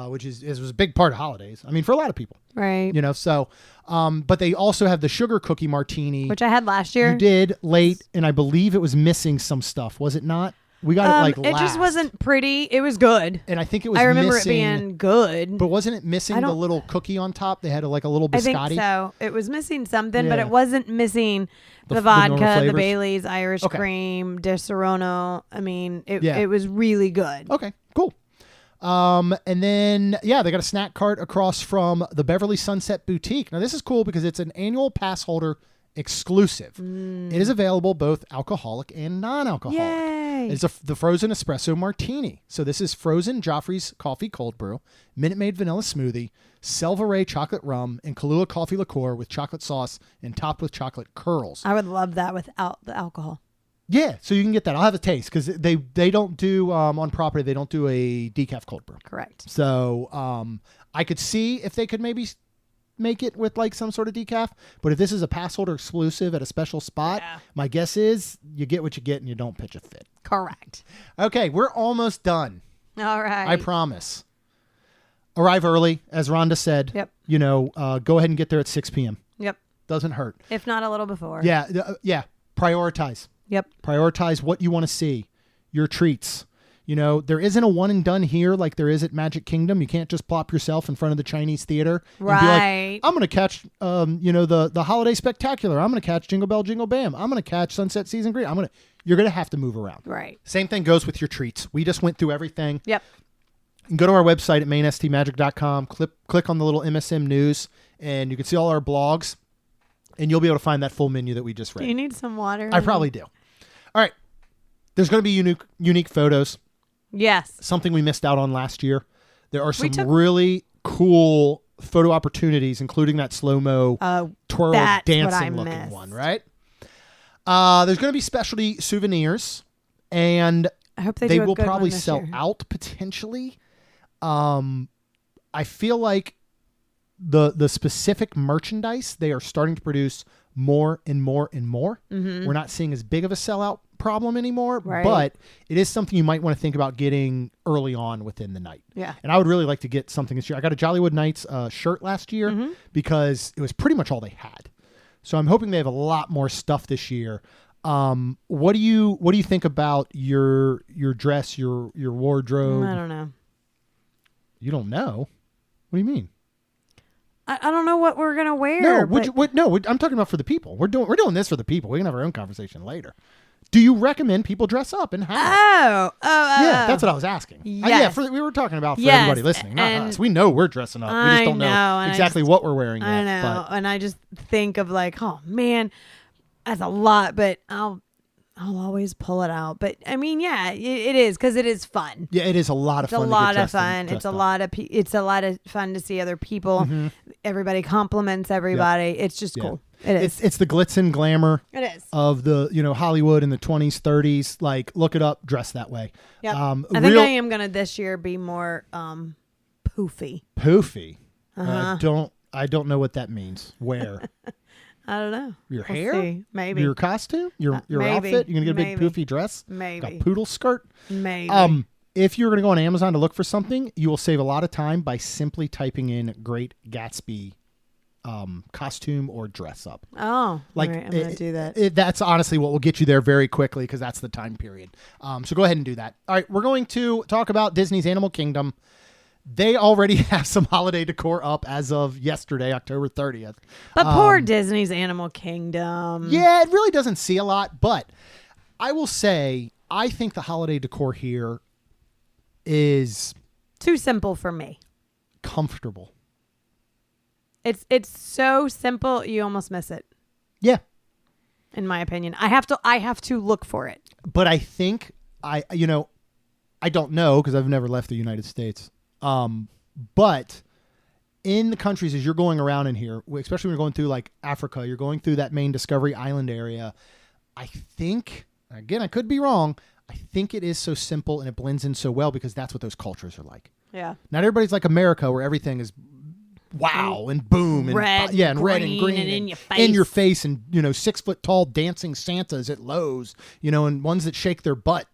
which was a big part of holidays. I mean, for a lot of people, right? So, but they also have the sugar cookie martini, which I had last year. You did late, and I believe it was missing some stuff. Was it not? We got it It just wasn't pretty. It was good, and I think it was. I remember missing, it being good, but wasn't it missing the little cookie on top? They had a little biscotti. I think so. It was missing something, but it wasn't missing the normal vodka, the flavors? Bailey's, Irish cream, Di Serono. I mean, it was really good. Okay, cool. And then, they got a snack cart across from the Beverly Sunset Boutique. Now, this is cool because it's an annual pass holder exclusive. It is available both alcoholic and non-alcoholic. Yay. It's the frozen espresso martini. So this is frozen Joffrey's coffee cold brew, Minute Maid vanilla smoothie, Selvaray chocolate rum, and Kahlua coffee liqueur with chocolate sauce and topped with chocolate curls. I would love that without the alcohol. Yeah, so you can get that. I'll have a taste because they don't do on property. They don't do a decaf cold brew. Correct. So I could see if they could maybe make it with like some sort of decaf. But if this is a pass holder exclusive at a special spot, my guess is you get what you get and you don't pitch a fit. Correct. Okay, we're almost done. All right. I promise. Arrive early, as Rhonda said. Yep. Go ahead and get there at 6 p.m. Yep. Doesn't hurt. If not a little before. Yeah. Prioritize. Yep. Prioritize what you want to see. Your treats. There isn't a one and done here like there is at Magic Kingdom. You can't just plop yourself in front of the Chinese theater and be like, I'm going to catch, the Holiday Spectacular. I'm going to catch Jingle Bell, Jingle Bam. I'm going to catch Sunset Season Green. You're going to have to move around. Right. Same thing goes with your treats. We just went through everything. Yep. You can go to our website at mainstmagic.com, click on the little MSM news, and you can see all our blogs, and you'll be able to find that full menu that we just read. Do you need some water? I probably do. All right. There's going to be unique photos. Yes. Something we missed out on last year. There are some really cool photo opportunities, including that slow-mo twirl dancing looking one, right? There's going to be specialty souvenirs, and I hope they will probably sell out potentially. I feel like the specific merchandise, they are starting to produce more and more and more. Mm-hmm. We're not seeing as big of a sellout problem anymore, but it is something you might want to think about getting early on within the night. Yeah. And I would really like to get something this year. I got a Jollywood Nights shirt last year because it was pretty much all they had. So I'm hoping they have a lot more stuff this year. What do you think about your dress, your wardrobe? I don't know. You don't know? What do you mean? I don't know what we're gonna wear. No, I'm talking about for the people. We're doing this for the people. We can have our own conversation later. Do you recommend people dress up and how? Yeah, that's what I was asking. Yes. We were talking about for everybody listening, not us. We know we're dressing up. We just don't know exactly what we're wearing yet. I know, and I just think of like, oh man, that's a lot, but I'll always pull it out. But I mean, yeah, it is because it is fun. Yeah, it is a lot of fun. It's a lot of fun. It's a lot of fun to see other people. Mm-hmm. Everybody compliments everybody. Yep. It's just cool. It is. It's the glitz and glamour. It is of the Hollywood in the 20s, 30s. Like, look it up, dress that way. Yep. I think I am gonna this year be more poofy. Poofy. I don't know what that means. Where? I don't know. Your hair? See. Maybe. Your costume? Your outfit? You're going to get a big poofy dress? Maybe. Like a poodle skirt? Maybe. If you're going to go on Amazon to look for something, you will save a lot of time by simply typing in Great Gatsby costume or dress up. Oh, like right, I'm going to do that. That's honestly what will get you there very quickly because that's the time period. So go ahead and do that. All right, we're going to talk about Disney's Animal Kingdom. They already have some holiday decor up as of yesterday, October 30th. But poor Disney's Animal Kingdom. Yeah, it really doesn't see a lot. But I will say, I think the holiday decor here is too simple for me. Comfortable. It's so simple, you almost miss it. Yeah. In my opinion, I have to look for it. But I think I don't know because I've never left the United States. But in the countries, as you're going around in here, especially when you're going through like Africa, you're going through that main Discovery Island area. I think, again, I could be wrong. I think it is so simple and it blends in so well because that's what those cultures are like. Yeah. Not everybody's like America where everything is wow and boom and red, and red and green and in your face and 6 foot tall dancing Santas at Lowe's, and ones that shake their butt.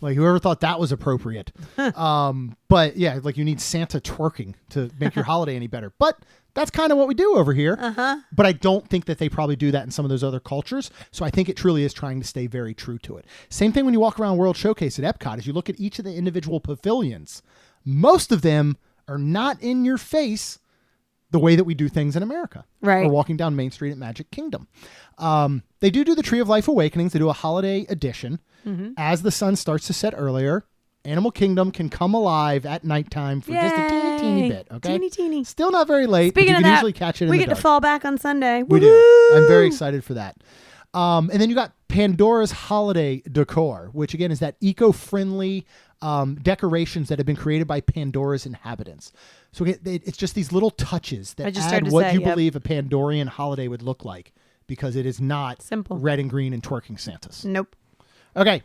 Like, whoever thought that was appropriate. But yeah, like you need Santa twerking to make your holiday any better. But that's kind of what we do over here. Uh-huh. But I don't think that they probably do that in some of those other cultures. So I think it truly is trying to stay very true to it. Same thing when you walk around World Showcase at Epcot. As you look at each of the individual pavilions, most of them are not in your face the way that we do things in America. Right. Or walking down Main Street at Magic Kingdom. They do the Tree of Life Awakenings. They do a holiday edition. Mm-hmm. As the sun starts to set earlier, Animal Kingdom can come alive at nighttime for just a teeny bit. Okay, teeny. Still not very late. Speaking but you of can that, usually catch it. We in get the to fall back on Sunday. We do. I'm very excited for that. And then you got Pandora's holiday decor, which again is that eco-friendly decorations that have been created by Pandora's inhabitants. So it's just these little touches that add what you believe a Pandorian holiday would look like, because it is not simple, red and green and twerking Santas. Nope. Okay.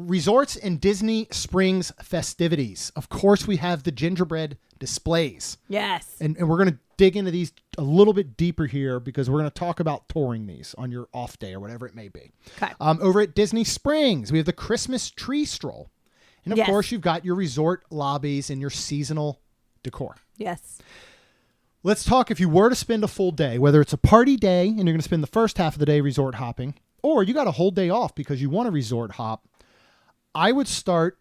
Resorts and Disney Springs festivities. Of course, we have the gingerbread displays. Yes. And we're going to dig into these a little bit deeper here because we're going to talk about touring these on your off day or whatever it may be. Okay. Over at Disney Springs, we have the Christmas tree stroll. And of course, you've got your resort lobbies and your seasonal decor. Yes. Let's talk if you were to spend a full day, whether it's a party day and you're going to spend the first half of the day resort hopping, or you got a whole day off because you want to resort hop. I would start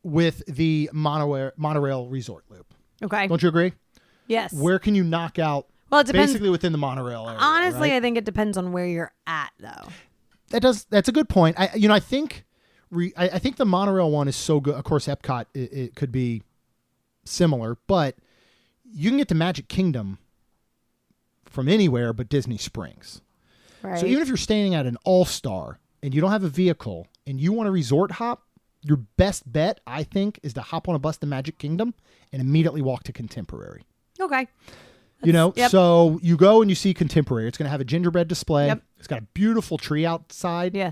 with the monorail resort loop. Okay. Don't you agree? Yes. Where can you knock out? Well, it depends. Basically within the monorail area. Honestly, right? I think it depends on where you're at, though. That's a good point. I think the monorail one is so good. Of course, EPCOT it could be similar, but you can get to Magic Kingdom from anywhere but Disney Springs. Right. So even if you're staying at an All-Star and you don't have a vehicle and you want to resort hop, your best bet, I think, is to hop on a bus to Magic Kingdom and immediately walk to Contemporary. Okay. Yep. So you go and you see Contemporary. It's going to have a gingerbread display. Yep. It's got a beautiful tree outside. Yeah.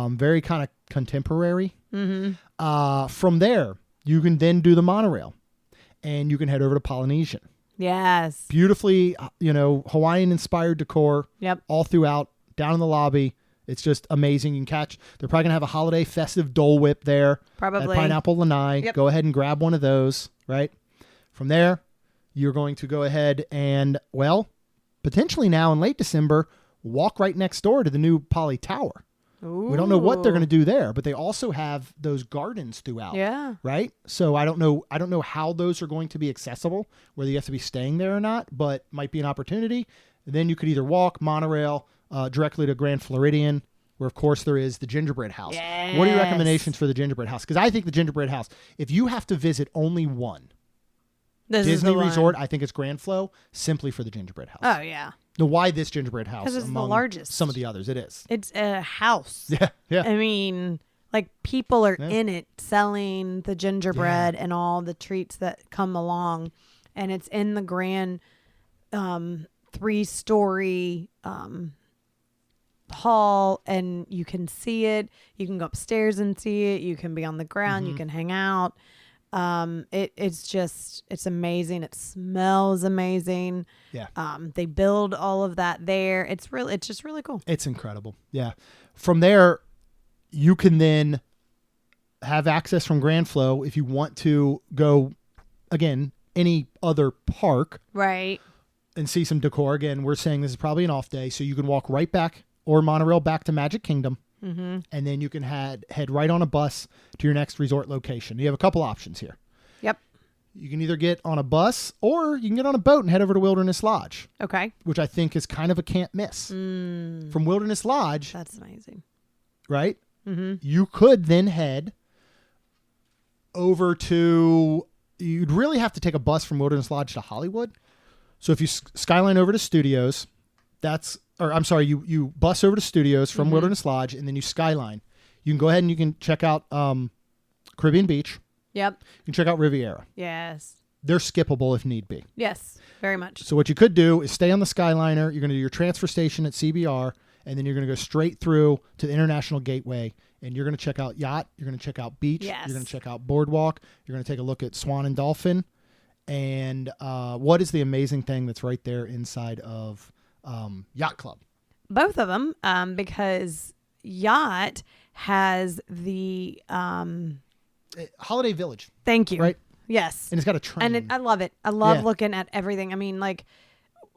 Very kind of contemporary. Mm-hmm. From there, you can then do the monorail and you can head over to Polynesian. Yes. Beautifully, Hawaiian-inspired decor. Yep. All throughout, down in the lobby. It's just amazing. You can catch. They're probably going to have a holiday festive Dole Whip there. Probably. At Pineapple Lanai. Yep. Go ahead and grab one of those, right? From there, you're going to go ahead and, potentially now in late December, walk right next door to the new Poly Tower. Ooh. We don't know what they're going to do there, but they also have those gardens throughout. Yeah. Right? So I don't know how those are going to be accessible, whether you have to be staying there or not, but might be an opportunity. And then you could either walk monorail directly to Grand Floridian, where of course there is the gingerbread house. Yes. What are your recommendations for the gingerbread house? Because I think the gingerbread house, if you have to visit only one Disney resort, I think it's Grand Flo, simply for the gingerbread house. Oh, yeah. Now, why this gingerbread house? Because it's the among largest. Some of the others, it is. It's a house. Yeah. I mean, like people are in it selling the gingerbread and all the treats that come along. And it's in the grand 3-story hall, and you can see it. You can go upstairs and see it. You can be on the ground. You can hang out. It's amazing. It smells amazing. Yeah. They build all of that there. It's just really cool. It's incredible. Yeah. From there, you can then have access from Grand Flo if you want to go, again, any other park. Right. And see some decor. Again, we're saying this is probably an off day, so you can walk right back or monorail back to Magic Kingdom. Mm-hmm. And then you can head right on a bus to your next resort location. You have a couple options here. Yep. You can either get on a bus or you can get on a boat and head over to Wilderness Lodge. Okay. Which I think is kind of a can't miss. From Wilderness Lodge. That's amazing. Right? Mm-hmm. You could then head over to, you'd really have to take a bus from Wilderness Lodge to Hollywood. So if you skyline over to Studios, you bus over to Studios from Wilderness Lodge, and then you skyline. You can go ahead and you can check out Caribbean Beach. Yep. You can check out Riviera. Yes. They're skippable if need be. Yes, very much. So what you could do is stay on the Skyliner. You're going to do your transfer station at CBR, and then you're going to go straight through to the International Gateway, and you're going to check out Yacht. You're going to check out Beach. Yes. You're going to check out Boardwalk. You're going to take a look at Swan and Dolphin. And what is the amazing thing that's right there inside of Yacht Club? Both of them, because Yacht has the Holiday Village. Thank you. Right? Yes. And it's got a train. And I love it. I love looking at everything. I mean, like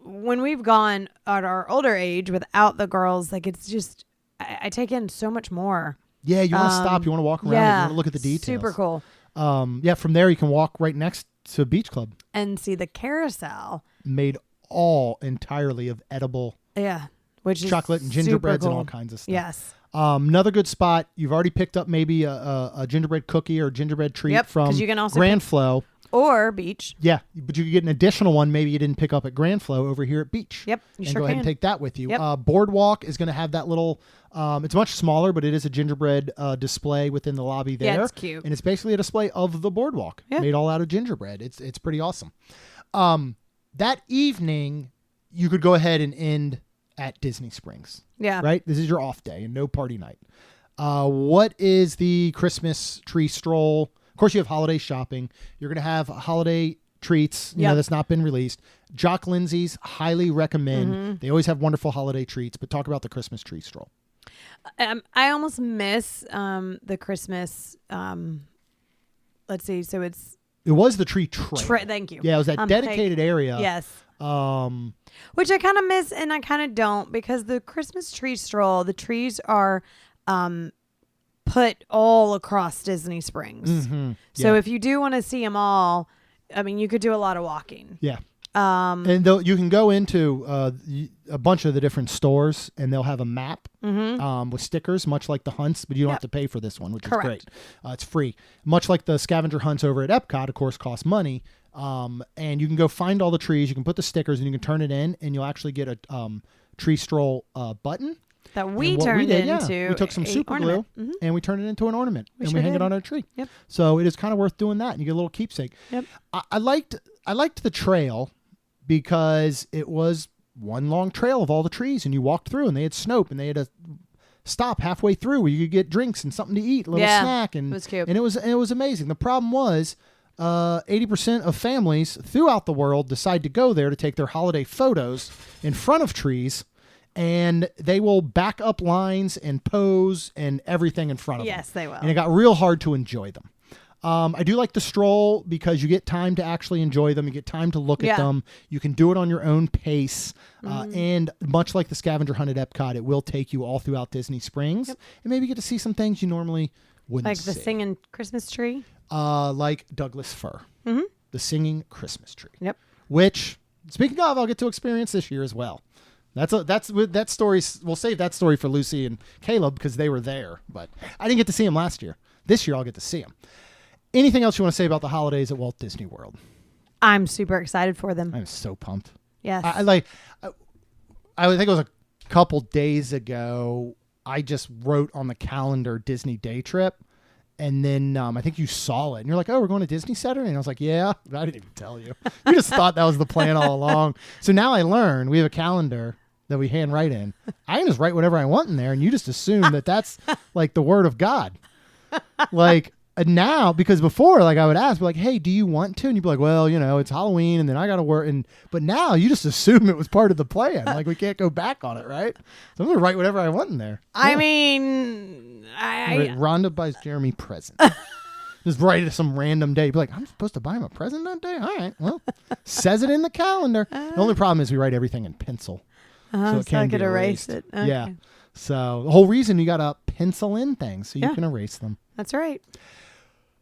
when we've gone at our older age without the girls, like it's just I take in so much more. Yeah, you want to stop. You want to walk around. You want to look at the details. Super cool. From there you can walk right next to Beach Club. And see the carousel. Made all entirely of edible. Yeah. Which is chocolate and gingerbreads and all kinds of stuff. Yes. Another good spot. You've already picked up maybe a gingerbread cookie or a gingerbread treat from you can also Grand Flo. Or Beach. Yeah, but you could get an additional one maybe you didn't pick up at Grand Flo over here at Beach. Yep, you and sure go ahead can. and take that with you. Yep. Boardwalk is going to have that little, it's much smaller, but it is a gingerbread display within the lobby there. Yeah, it's cute. And it's basically a display of the boardwalk made all out of gingerbread. It's pretty awesome. That evening, you could go ahead and end at Disney Springs. Yeah. Right? This is your off day and no party night. What is the Christmas tree stroll? Of course, you have holiday shopping. You're going to have holiday treats, you know, that's not been released. Jock Lindsay's, highly recommend. They always have wonderful holiday treats, but talk about the Christmas tree stroll. I almost miss the Christmas. Let's see. So it was the tree trail. Thank you. Yeah, it was that dedicated area. Yes. Which I kind of miss and I kind of don't, because the Christmas tree stroll, the trees are put all across Disney Springs. So if you do want to see them all, I mean, you could do a lot of walking. Yeah. And you can go into a bunch of the different stores, and they'll have a map with stickers, much like the hunts, but you don't have to pay for this one, which is great. It's free. Much like the scavenger hunts over at EPCOT, of course, cost money. And you can go find all the trees. You can put the stickers, and you can turn it in, and you'll actually get a tree stroll button. That we turned into. We took some super glue and we turned it into an ornament, and we hang it on our tree. Yep. So it is kind of worth doing that, and you get a little keepsake. Yep. I liked the trail because it was one long trail of all the trees, and you walked through, and they had Snope, and they had a stop halfway through where you could get drinks and something to eat, a little snack, and it was cute. And it was amazing. The problem was 80% of families throughout the world decide to go there to take their holiday photos in front of trees, and they will back up lines and pose and everything in front of them. Yes, they will. And it got real hard to enjoy them. I do like the stroll because you get time to actually enjoy them. You get time to look at them. You can do it on your own pace. And much like the scavenger hunt at EPCOT, it will take you all throughout Disney Springs. And maybe get to see some things you normally wouldn't see. Like the singing Christmas tree? Like Douglas Fir. The singing Christmas tree. Yep. Which, speaking of, I'll get to experience this year as well. That story. We'll save that story for Lucy and Caleb because they were there, but I didn't get to see them last year. This year I'll get to see them. Anything else you want to say about the holidays at Walt Disney World? I'm super excited for them. I'm so pumped. Yes. I think it was a couple days ago. I just wrote on the calendar Disney day trip. And then I think you saw it, and you're like, "Oh, we're going to Disney Saturday," and I was like, "Yeah." I didn't even tell you. You just thought that was the plan all along. So now I learned we have a calendar that we hand write in. I can just write whatever I want in there, and you just assume that that's like the word of God. Like now, because before, like I would ask, like, "Hey, do you want to?" And you'd be like, "Well, you know, it's Halloween, and then I got to work." But now you just assume it was part of the plan. Like we can't go back on it, right? So I'm gonna write whatever I want in there. I mean, Rhonda buys Jeremy present. Just write it some random day. Be like, I'm supposed to buy him a present that day? All right. Well, says it in the calendar. The only problem is we write everything in pencil. So it can get erased. It. Okay. Yeah. So the whole reason you got to pencil in things so you can erase them. That's right.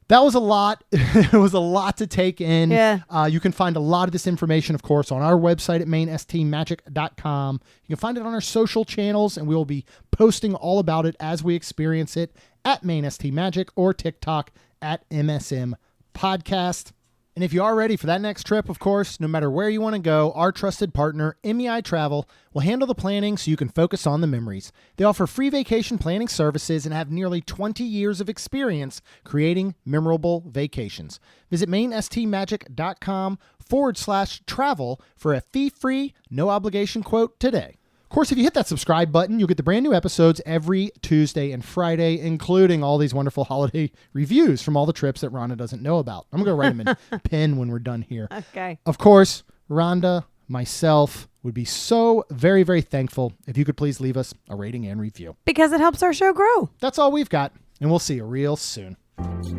That was a lot. It was a lot to take in. Yeah. You can find a lot of this information, of course, on our website at mainstmagic.com. You can find it on our social channels, and we will be posting all about it as we experience it at mainstmagic or TikTok at MSM Podcast. And if you are ready for that next trip, of course, no matter where you want to go, our trusted partner, MEI-Travel, will handle the planning so you can focus on the memories. They offer free vacation planning services and have nearly 20 years of experience creating memorable vacations. Visit mainstmagic.com/travel for a fee-free, no-obligation quote today. Of course, if you hit that subscribe button, you'll get the brand new episodes every Tuesday and Friday, including all these wonderful holiday reviews from all the trips that Rhonda doesn't know about. I'm going to write them in pen when we're done here. Okay. Of course, Rhonda, myself, would be so very, very thankful if you could please leave us a rating and review. Because it helps our show grow. That's all we've got, and we'll see you real soon.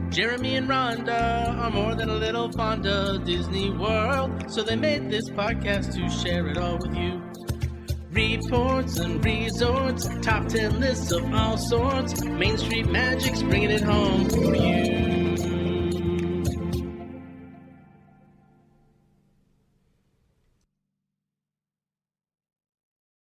Jeremy and Rhonda are more than a little fond of Disney World, so they made this podcast to share it all with you. Reports and resorts, top 10 lists of all sorts. Main Street Magic's bringing it home for you.